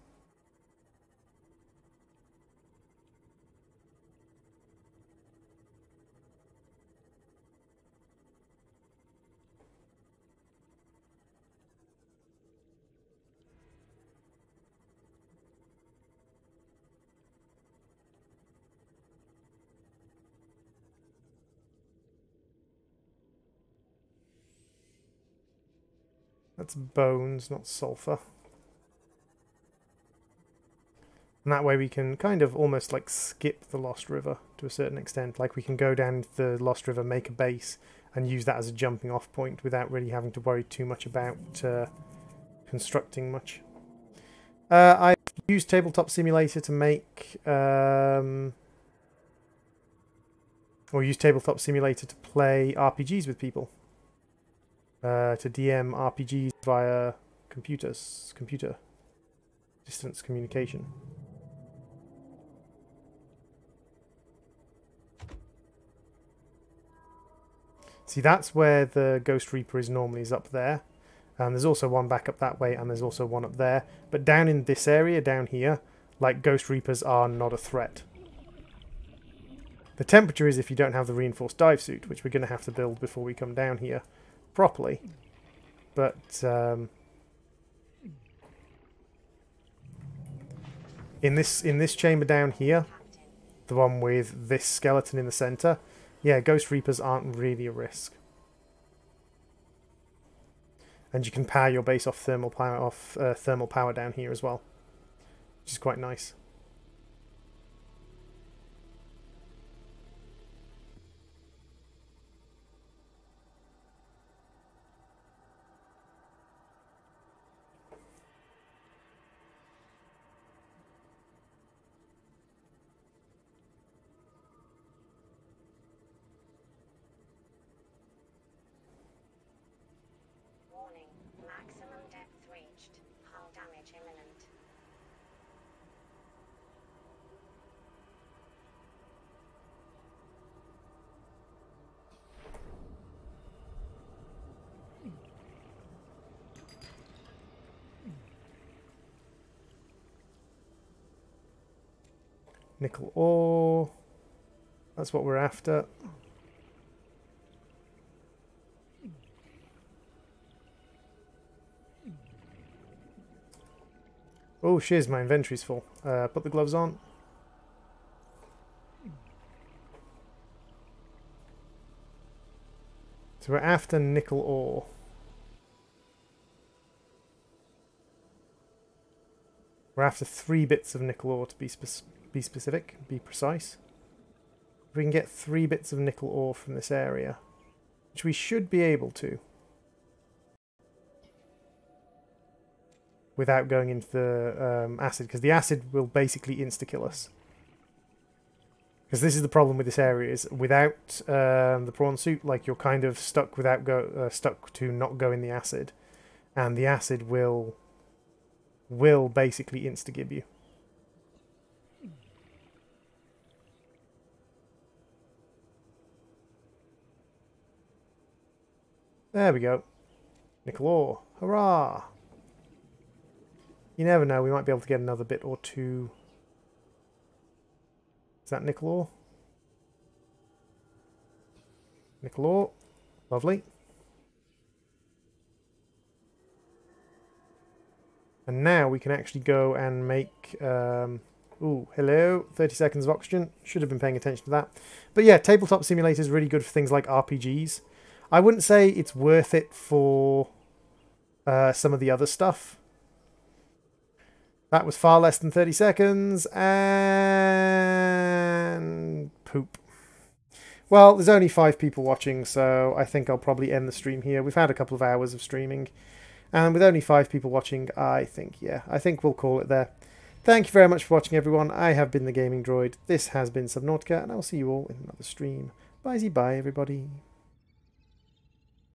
A: That's bones, not sulfur. And that way we can kind of almost like skip the Lost River to a certain extent. Like we can go down the Lost River, make a base, and use that as a jumping off point without really having to worry too much about constructing much. I've used Tabletop Simulator to make... or use Tabletop Simulator to play RPGs with people. To DM RPGs via computer distance communication. See, that's where the Ghost Reaper is normally, is up there. And there's also one back up that way, and there's also one up there. But down in this area, down here, like, Ghost Reapers are not a threat. The temperature is if you don't have the reinforced dive suit, which we're going to have to build before we come down here properly. But in this chamber down here, the one with this skeleton in the center, yeah, Ghost Reapers aren't really a risk. And you can power your base off thermal power down here as well, which is quite nice.
F: Warning, maximum depth reached. Hull damage imminent.
A: Nickel ore. That's what we're after. Oh shiz, my inventory's full. Put the gloves on. So we're after nickel ore. We're after 3 bits of nickel ore to be specific, be precise. If we can get 3 bits of nickel ore from this area, which we should be able to, without going into the acid, because the acid will basically insta-kill us. Because this is the problem with this area, is without the prawn suit, like, you're kind of stuck stuck to not go in the acid, and the acid will basically insta-gib you. There we go. Nickel ore. Hurrah! You never know, we might be able to get another bit or two. Is that nickel ore? Nickel ore. Lovely. And now we can actually go and make... ooh, hello. 30 seconds of oxygen. Should have been paying attention to that. But yeah, Tabletop Simulator is really good for things like RPGs. I wouldn't say it's worth it for some of the other stuff. That was far less than 30 seconds, and poop. Well, there's only 5 people watching, so I think I'll probably end the stream here. We've had a couple of hours of streaming, and with only 5 people watching, I think we'll call it there. Thank you very much for watching, everyone. I have been the Gaming Droid. This has been Subnautica, and I'll see you all in another stream. Bye-bye, everybody.